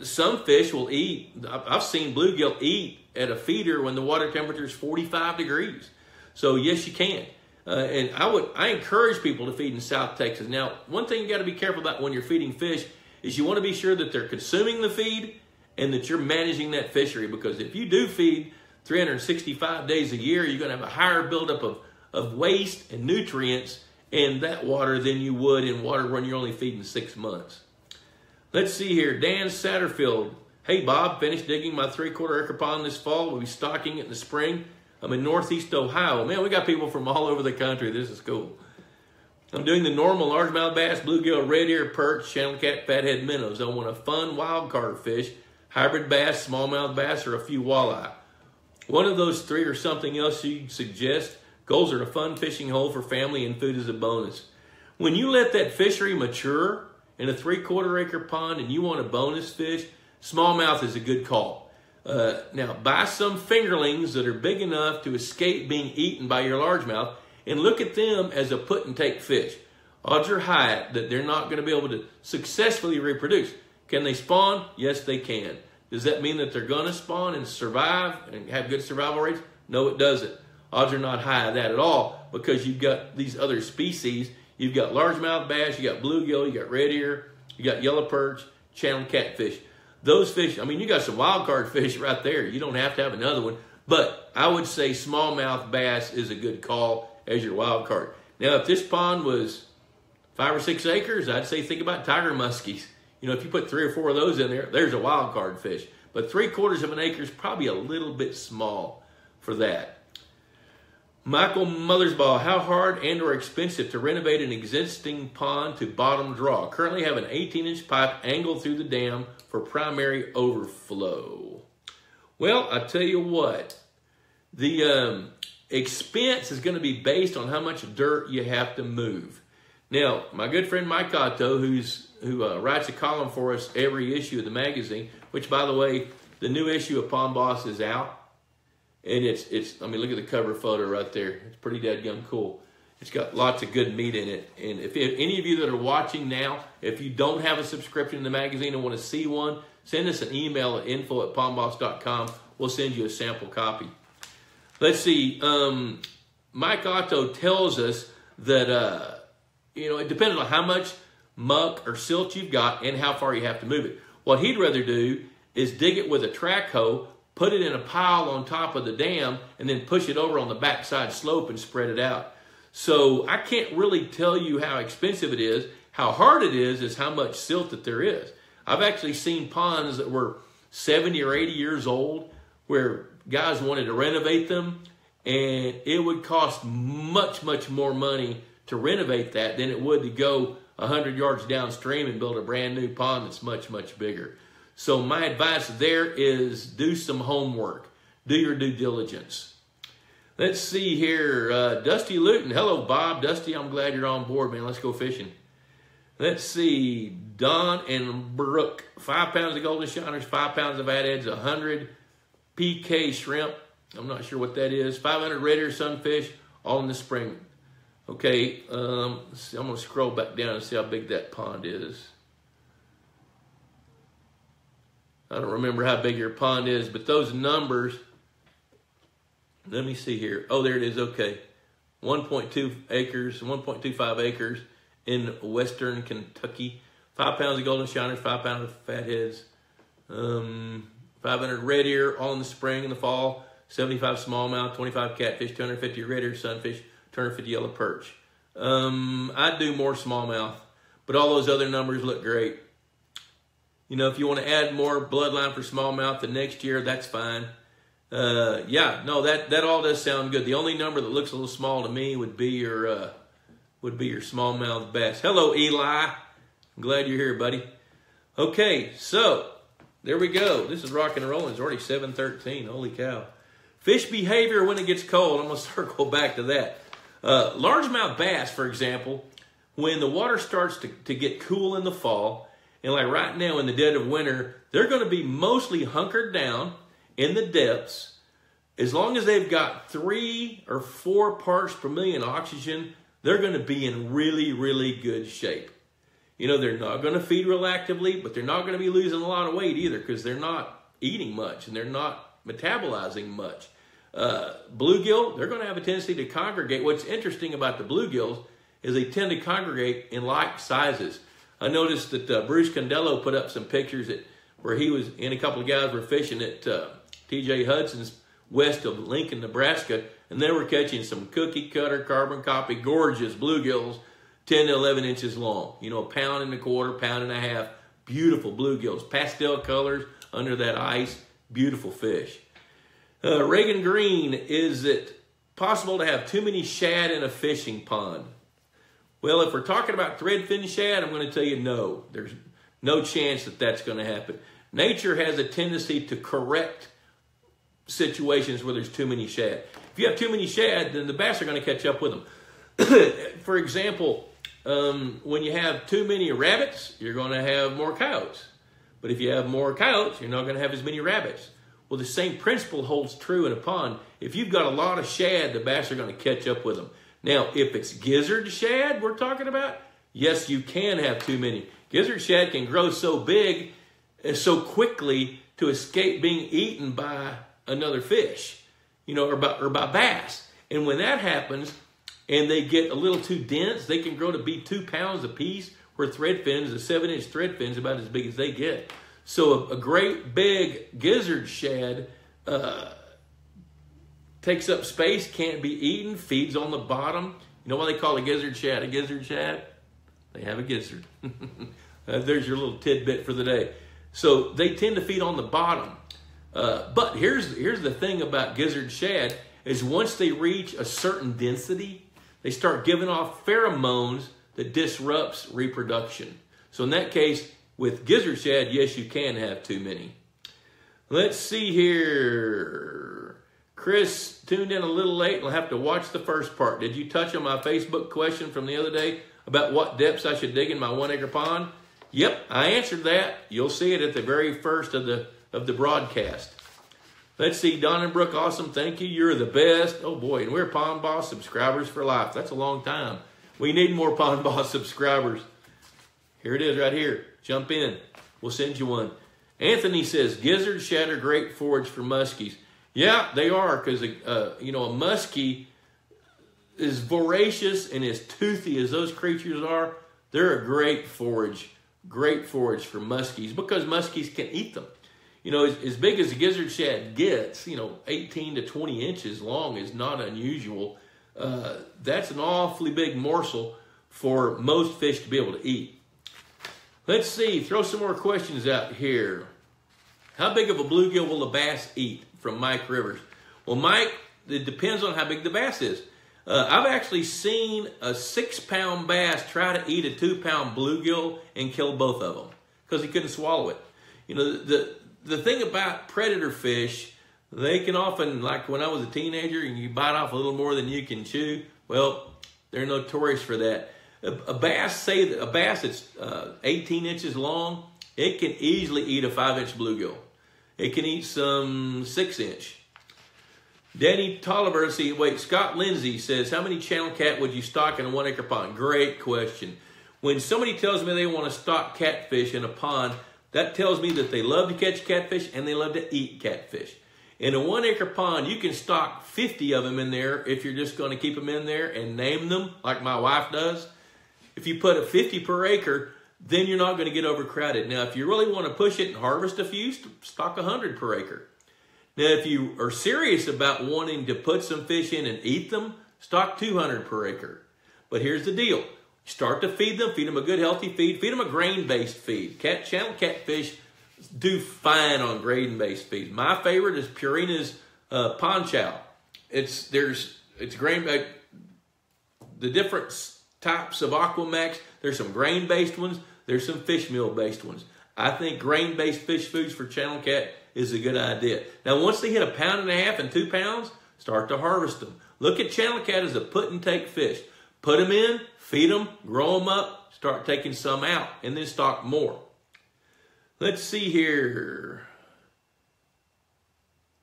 Some fish will eat. I've seen bluegill eat at a feeder when the water temperature is 45 degrees. So yes, you can. And I encourage people to feed in South Texas. Now, one thing you got to be careful about when you're feeding fish is you want to be sure that they're consuming the feed and that you're managing that fishery. Because if you do feed 365 days a year, you're going to have a higher buildup of waste and nutrients in that water than you would in water when you're only feeding 6 months. Let's see here. Dan Satterfield. Hey, Bob, finished digging my 3/4 acre pond this fall. We'll be stocking it in the spring. I'm in Northeast Ohio. Man, we got people from all over the country. This is cool. I'm doing the normal largemouth bass, bluegill, red ear, perch, channel cat, fathead, minnows. I want a fun wild card fish, hybrid bass, smallmouth bass, or a few walleye. One of those three or something else you suggest. Goals are a fun fishing hole for family and food as a bonus. When you let that fishery mature in a 3/4 acre pond and you want a bonus fish, smallmouth is a good call. Now, buy some fingerlings that are big enough to escape being eaten by your largemouth and look at them as a put and take fish. Odds are high that they're not going to be able to successfully reproduce. Can they spawn? Yes, they can. Does that mean that they're going to spawn and survive and have good survival rates? No, it doesn't. Odds are not high of that at all because you've got these other species. You've got largemouth bass, you got bluegill, you got red ear, you got yellow perch, channel catfish. Those fish, I mean, you got some wild card fish right there. You don't have to have another one. But I would say smallmouth bass is a good call as your wild card. Now, if this pond was 5 or 6 acres, I'd say think about tiger muskies. You know, if you put 3 or 4 of those in there, there's a wild card fish. But 3/4 of an acre is probably a little bit small for that. Michael Mothersbaugh, how hard and or expensive to renovate an existing pond to bottom draw? Currently have an 18-inch pipe angled through the dam for primary overflow. Well, I tell you what, the expense is going to be based on how much dirt you have to move. Now, my good friend Mike Otto, who writes a column for us every issue of the magazine, which, by the way, the new issue of ThePondBoss is out. And I mean, look at the cover photo right there. It's pretty dadgum cool. It's got lots of good meat in it. And if any of you that are watching now, if you don't have a subscription to the magazine and want to see one, send us an email at info@pondboss.com. We'll send you a sample copy. Let's see. Mike Otto tells us that, you know, it depends on how much muck or silt you've got and how far you have to move it. What he'd rather do is dig it with a track hoe, put it in a pile on top of the dam, and then push it over on the backside slope and spread it out. So I can't really tell you how expensive it is. How hard it is how much silt that there is. I've actually seen ponds that were 70 or 80 years old where guys wanted to renovate them, and it would cost much, much more money to renovate that than it would to go 100 yards downstream and build a brand new pond that's much, much bigger. So my advice there is do some homework. Do your due diligence. Let's see here. Dusty Luton. Hello, Bob. Dusty, I'm glad you're on board, man. Let's go fishing. Let's see. Don and Brooke. 5 pounds of golden shiners, 5 pounds of fatheads, 100 PK shrimp. I'm not sure what that is. 500 red ear sunfish, all in the spring. Okay, I'm going to scroll back down and see how big that pond is. I don't remember how big your pond is, but those numbers, let me see here. Oh, there it is. Okay. 1.2 acres, 1.25 acres in western Kentucky. 5 pounds of golden shiners, 5 pounds of fatheads, 500 red ear, all in the spring and the fall, 75 smallmouth, 25 catfish, 250 red ear sunfish, 250 yellow perch. I'd do more smallmouth, but all those other numbers look great. You know, if you want to add more bloodline for smallmouth the next year, that's fine. Yeah, no, that all does sound good. The only number that looks a little small to me would be your smallmouth bass. Hello, Eli. I'm glad you're here, buddy. Okay, so there we go. This is rocking and rolling. It's already 7:13. Holy cow. Fish behavior when it gets cold. I'm going to circle back to that. Largemouth bass, for example, when the water starts to get cool in the fall, and like right now in the dead of winter, they're going to be mostly hunkered down in the depths. As long as they've got 3 or 4 parts per million oxygen, they're going to be in really, really good shape. You know, they're not going to feed real actively, but they're not going to be losing a lot of weight either because they're not eating much and they're not metabolizing much. Bluegill, they're going to have a tendency to congregate. What's interesting about the bluegills is they tend to congregate in like sizes. I noticed that Bruce Condello put up some pictures where he was and a couple of guys were fishing at T.J. Hudson's west of Lincoln, Nebraska, and they were catching some cookie cutter, carbon copy, gorgeous bluegills, 10 to 11 inches long. You know, 1.25 pounds, 1.5 pounds, Beautiful bluegills, pastel colors under that ice, beautiful fish. Reagan Green, is it possible to have too many shad in a fishing pond? Well, if we're talking about threadfin shad, I'm going to tell you no. There's no chance that that's going to happen. Nature has a tendency to correct situations where there's too many shad. If you have too many shad, then the bass are going to catch up with them. For example, when you have too many rabbits, you're going to have more coyotes. But if you have more coyotes, you're not going to have as many rabbits. Well, the same principle holds true in a pond. If you've got a lot of shad, the bass are going to catch up with them. Now, if it's gizzard shad we're talking about, yes, you can have too many. Gizzard shad can grow so big and so quickly to escape being eaten by another fish, or by bass. And when that happens and they get a little too dense, they can grow to be 2 pounds a piece, where thread fins, a 7-inch thread fin is about as big as they get. So a great big gizzard shad takes up space, can't be eaten, feeds on the bottom. You know why they call a gizzard shad a gizzard shad? They have a gizzard. There's your little tidbit for the day. So they tend to feed on the bottom. But here's the thing about gizzard shad, is once they reach a certain density, they start giving off pheromones that disrupts reproduction. So in that case, with gizzard shad, yes, you can have too many. Let's see here. Chris tuned in a little late. I'll have to watch the first part. Did you touch on my Facebook question from the other day about what depths I should dig in my 1 acre pond? Yep, I answered that. You'll see it at the very first of the broadcast. Let's see, Don and Brooke, awesome. Thank you. You're the best. Oh boy, and we're ThePondBoss subscribers for life. That's a long time. We need more ThePondBoss subscribers. Here it is right here. Jump in. We'll send you one. Anthony says, gizzard shad are great forage for muskies. Yeah, they are, because a muskie as voracious and as toothy as those creatures are, they're a great forage for muskies, because muskies can eat them. As big as a gizzard shad gets, 18 to 20 inches long is not unusual. That's an awfully big morsel for most fish to be able to eat. Let's see, throw some more questions out here. How big of a bluegill will a bass eat? From Mike Rivers. Well, Mike, it depends on how big the bass is. I've actually seen a 6-pound bass try to eat a 2-pound bluegill and kill both of them because he couldn't swallow it. The thing about predator fish, they can often, like when I was a teenager and you bite off a little more than you can chew, well, they're notorious for that. A bass that's 18 inches long, it can easily eat a 5-inch bluegill. It can eat some 6-inch. Danny Tolliver, Scott Lindsay says, how many channel cat would you stock in a 1 acre pond? Great question. When somebody tells me they want to stock catfish in a pond, that tells me that they love to catch catfish and they love to eat catfish. In a 1 acre pond, you can stock 50 of them in there if you're just going to keep them in there and name them like my wife does. If you put a 50 per acre, then you're not going to get overcrowded. Now, if you really want to push it and harvest a few, stock 100 per acre. Now, if you are serious about wanting to put some fish in and eat them, stock 200 per acre. But here's the deal. Start to feed them a good healthy feed, feed them a grain-based feed. Channel catfish do fine on grain-based feed. My favorite is Purina's pond chow. It's grain-based. The different types of Aquamax, there's some grain-based ones, there's some fish meal-based ones. I think grain-based fish foods for channel cat is a good idea. Now, once they hit 1.5 pounds and 2 pounds, start to harvest them. Look at channel cat as a put-and-take fish. Put them in, feed them, grow them up, start taking some out, and then stock more. Let's see here.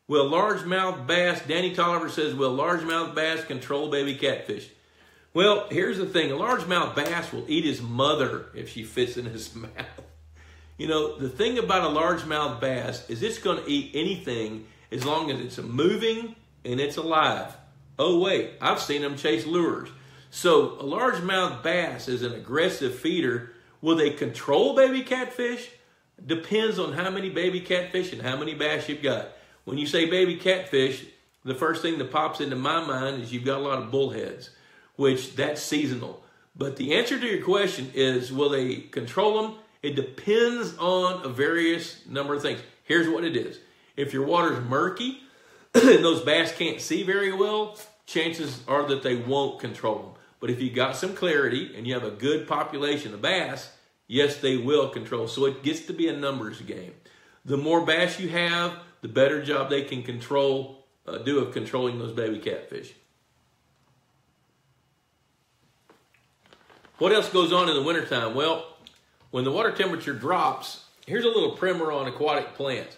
Will largemouth bass, Danny Tolliver says, will largemouth bass control baby catfish? Well, here's the thing. A largemouth bass will eat his mother if she fits in his mouth. The thing about a largemouth bass is it's going to eat anything as long as it's moving and it's alive. Oh, wait, I've seen them chase lures. So a largemouth bass is an aggressive feeder. Will they control baby catfish? Depends on how many baby catfish and how many bass you've got. When you say baby catfish, the first thing that pops into my mind is you've got a lot of bullheads, which that's seasonal. But the answer to your question is, will they control them? It depends on a various number of things. Here's what it is. If your water's murky and those bass can't see very well, chances are that they won't control them. But if you got some clarity and you have a good population of bass, yes, they will control. So it gets to be a numbers game. The more bass you have, the better job they can do of controlling those baby catfish. What else goes on in the wintertime? Well, when the water temperature drops, here's a little primer on aquatic plants.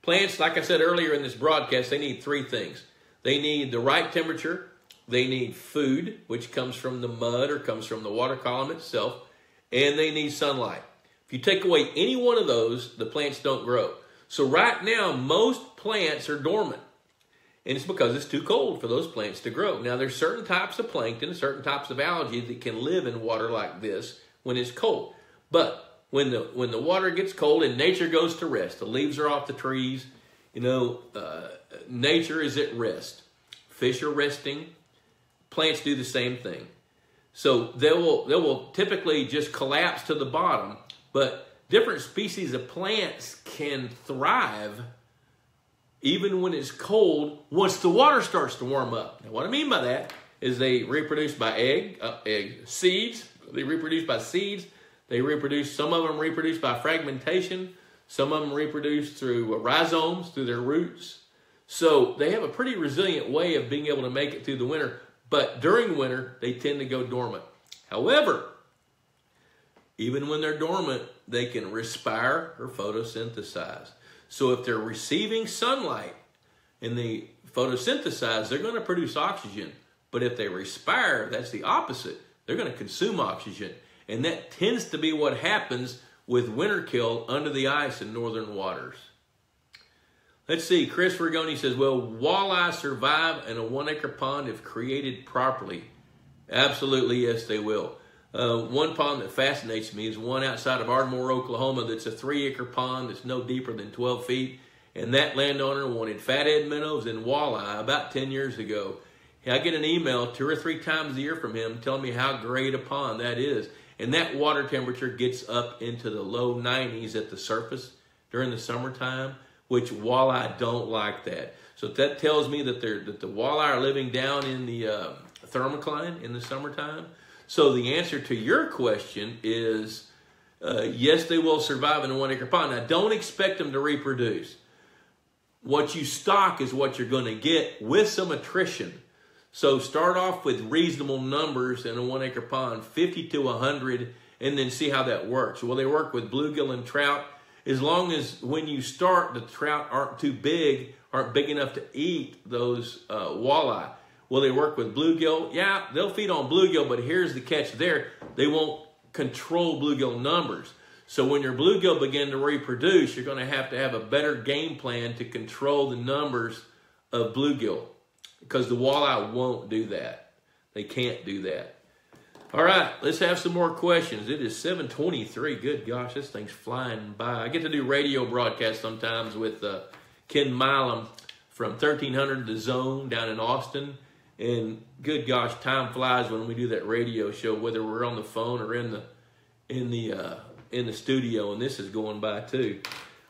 Plants, like I said earlier in this broadcast, they need three things. They need the right temperature. They need food, which comes from the mud or comes from the water column itself. And they need sunlight. If you take away any one of those, the plants don't grow. So right now, most plants are dormant. And it's because it's too cold for those plants to grow. Now, there's certain types of plankton, certain types of algae that can live in water like this when it's cold. But when the water gets cold and nature goes to rest, the leaves are off the trees, nature is at rest. Fish are resting. Plants do the same thing. So they will typically just collapse to the bottom, but different species of plants can thrive even when it's cold once the water starts to warm up. Now, what I mean by that is they reproduce by seeds. They reproduce by seeds. Some of them reproduce by fragmentation. Some of them reproduce through rhizomes, through their roots. So they have a pretty resilient way of being able to make it through the winter. But during winter, they tend to go dormant. However, even when they're dormant, they can respire or photosynthesize. So if they're receiving sunlight and they photosynthesize, they're going to produce oxygen. But if they respire, that's the opposite. They're going to consume oxygen. And that tends to be what happens with winter kill under the ice in northern waters. Let's see, Chris Rigoni says, will walleye survive in a 1 acre pond if created properly? Absolutely, yes, they will. One pond that fascinates me is one outside of Ardmore, Oklahoma, that's a 3 acre pond that's no deeper than 12 feet. And that landowner wanted fathead minnows and walleye about 10 years ago. I get an email 2 or 3 times a year from him telling me how great a pond that is. And that water temperature gets up into the low 90s at the surface during the summertime, which walleye don't like that. So that tells me that the walleye are living down in the thermocline in the summertime. So the answer to your question is yes, they will survive in a 1 acre pond. Now, don't expect them to reproduce. What you stock is what you're going to get with some attrition. So start off with reasonable numbers in a 1 acre pond, 50 to 100, and then see how that works. Will they work with bluegill and trout? As long as when you start, the trout aren't big enough to eat those walleye. Will they work with bluegill? Yeah, they'll feed on bluegill, but here's the catch there. They won't control bluegill numbers. So when your bluegill begin to reproduce, you're going to have a better game plan to control the numbers of bluegill, because the walleye won't do that. They can't do that. All right, let's have some more questions. It is 7:23. Good gosh, this thing's flying by. I get to do radio broadcasts sometimes with Ken Milam from 1300 The Zone down in Austin. And good gosh, time flies when we do that radio show, whether we're on the phone or in the studio, and this is going by too.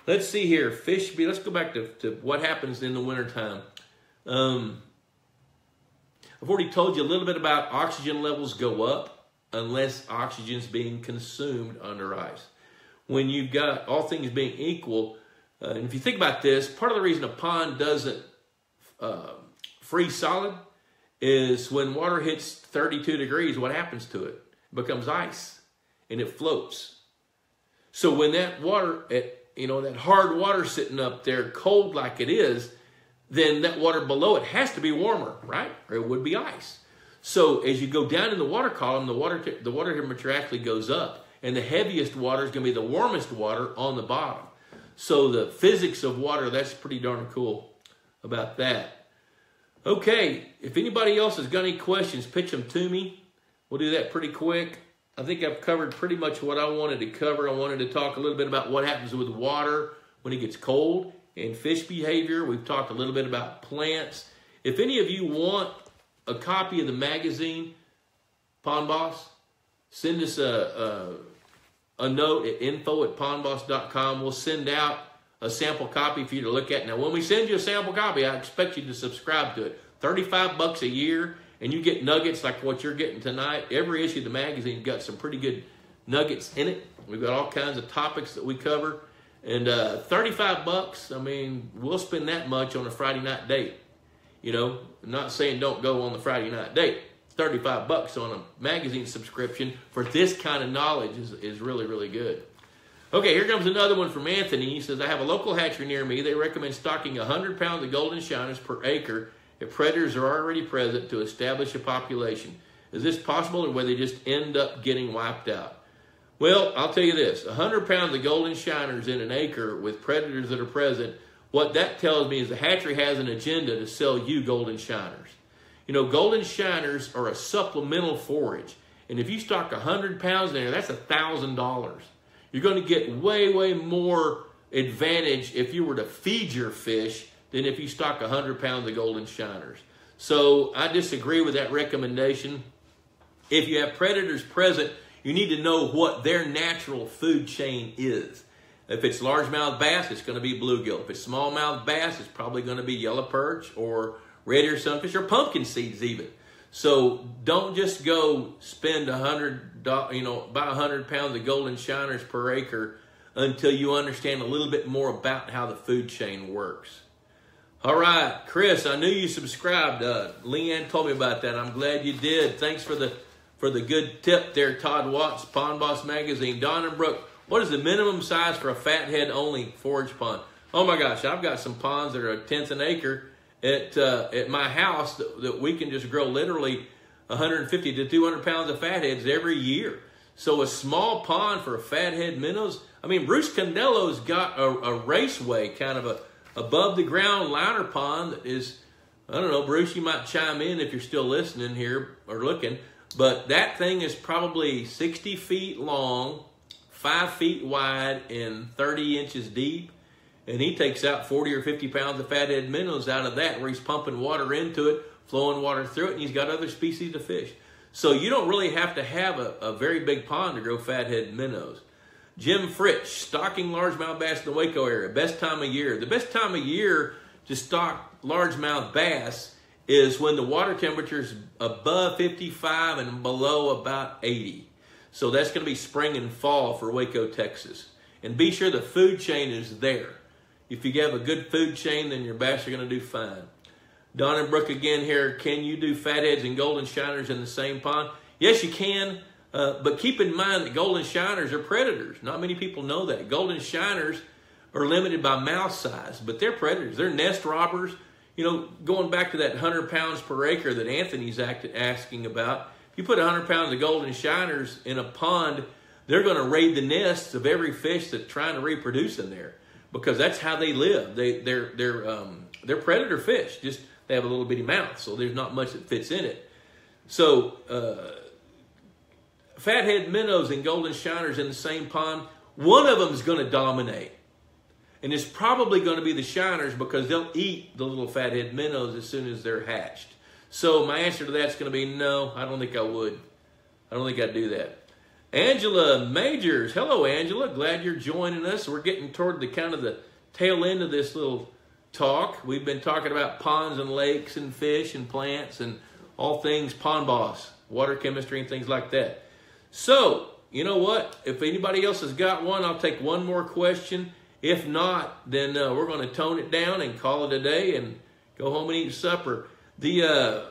Let's see here. Let's go back to what happens in the wintertime. I've already told you a little bit about oxygen levels go up unless oxygen's being consumed under ice. When you've got all things being equal, and if you think about this, part of the reason a pond doesn't freeze solid is when water hits 32 degrees, what happens to it? It becomes ice and it floats. So when that water, that hard water sitting up there cold like it is, then that water below it has to be warmer, right? Or it would be ice. So as you go down in the water column, the water temperature actually goes up, and the heaviest water is going to be the warmest water on the bottom. So the physics of water, that's pretty darn cool about that. Okay, if anybody else has got any questions, pitch them to me. We'll do that pretty quick. I think I've covered pretty much what I wanted to cover. I wanted to talk a little bit about what happens with water when it gets cold and fish behavior. We've talked a little bit about plants. If any of you want a copy of the magazine, ThePondBoss, send us a a note at info@ThePondBoss.com. We'll send out a sample copy for you to look at. Now, when we send you a sample copy, I expect you to subscribe to it. $35 a year, and you get nuggets like what you're getting tonight. Every issue of the magazine got some pretty good nuggets in it. We've got all kinds of topics that we cover. And $35, I mean, we'll spend that much on a Friday night date. You know, I'm not saying don't go on the Friday night date. $35 on a magazine subscription for this kind of knowledge is really, really good. Okay, here comes another one from Anthony. He says, I have a local hatchery near me. They recommend stocking 100 pounds of golden shiners per acre if predators are already present to establish a population. Is this possible, or will they just end up getting wiped out? Well, I'll tell you this. 100 pounds of golden shiners in an acre with predators that are present, what that tells me is the hatchery has an agenda to sell you golden shiners. You know, golden shiners are a supplemental forage. And if you stock 100 pounds in there, that's $1,000. You're going to get way, way more advantage if you were to feed your fish than if you stock 100 pounds of golden shiners. So I disagree with that recommendation. If you have predators present, you need to know what their natural food chain is. If it's largemouth bass, it's going to be bluegill. If it's smallmouth bass, it's probably going to be yellow perch or red ear sunfish or pumpkin seeds even. So don't just go spend buy 100 pounds of golden shiners per acre until you understand a little bit more about how the food chain works. All right, Chris, I knew you subscribed. Leanne told me about that. I'm glad you did. Thanks for the good tip there, Todd Watts, Pond Boss Magazine. Don and Brooke, what is the minimum size for a fathead only forage pond? Oh my gosh, I've got some ponds that are 1/10 an acre at my house that we can just grow literally 150 to 200 pounds of fatheads every year. So a small pond for a fathead minnows. I mean, Bruce Condello's got a raceway, kind of a above the ground liner pond that is, I don't know, Bruce, you might chime in if you're still listening here or looking, but that thing is probably 60 feet long, 5 feet wide, and 30 inches deep. And he takes out 40 or 50 pounds of fathead minnows out of that, where he's pumping water into it, flowing water through it, and he's got other species of fish. So you don't really have to have a very big pond to grow fathead minnows. Jim Fritsch, stocking largemouth bass in the Waco area, best time of year. The best time of year to stock largemouth bass is when the water temperature is above 55 and below about 80. So that's going to be spring and fall for Waco, Texas. And be sure the food chain is there. If you have a good food chain, then your bass are going to do fine. Don and Brooke again here. Can you do fatheads and golden shiners in the same pond? Yes, you can. But keep in mind that golden shiners are predators. Not many people know that. Golden shiners are limited by mouth size, but they're predators. They're nest robbers. You know, going back to that 100 pounds per acre that Anthony's asking about, if you put 100 pounds of golden shiners in a pond, they're going to raid the nests of every fish that's trying to reproduce in there, because that's how they live. They're predator fish. Just they have a little bitty mouth, so there's not much that fits in it. So fathead minnows and golden shiners in the same pond, one of them is going to dominate. And it's probably going to be the shiners, because they'll eat the little fathead minnows as soon as they're hatched. So my answer to that's going to be no, I don't think I would. I don't think I'd do that. Angela Majors. Hello, Angela. Glad you're joining us. We're getting toward the kind of the tail end of this little talk. We've been talking about ponds and lakes and fish and plants and all things Pond Boss, water chemistry and things like that. So, you know what? If anybody else has got one, I'll take one more question. If not, then we're going to tone it down and call it a day and go home and eat supper. The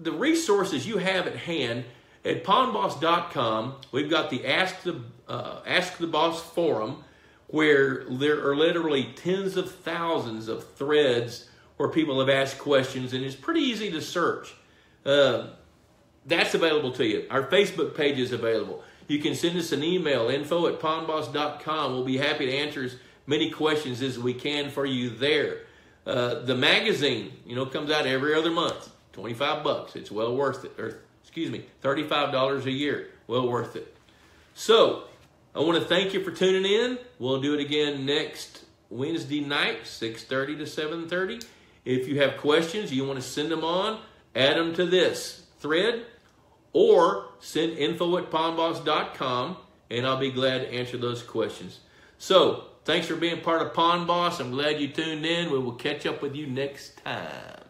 resources you have at hand at ThePondBoss.com, we've got the Ask the Boss forum, where there are literally tens of thousands of threads where people have asked questions, and it's pretty easy to search. That's available to you. Our Facebook page is available. You can send us an email, info@ThePondBoss.com. We'll be happy to answer as many questions as we can for you there. The magazine, comes out every other month, $25. It's well worth it. Or, excuse me, $35 a year. Well worth it. So, I want to thank you for tuning in. We'll do it again next Wednesday night, 6:30 to 7:30. If you have questions, you want to send them on, add them to this thread, or send info@ThePondBoss.com, and I'll be glad to answer those questions. So, thanks for being part of Pond Boss. I'm glad you tuned in. We will catch up with you next time.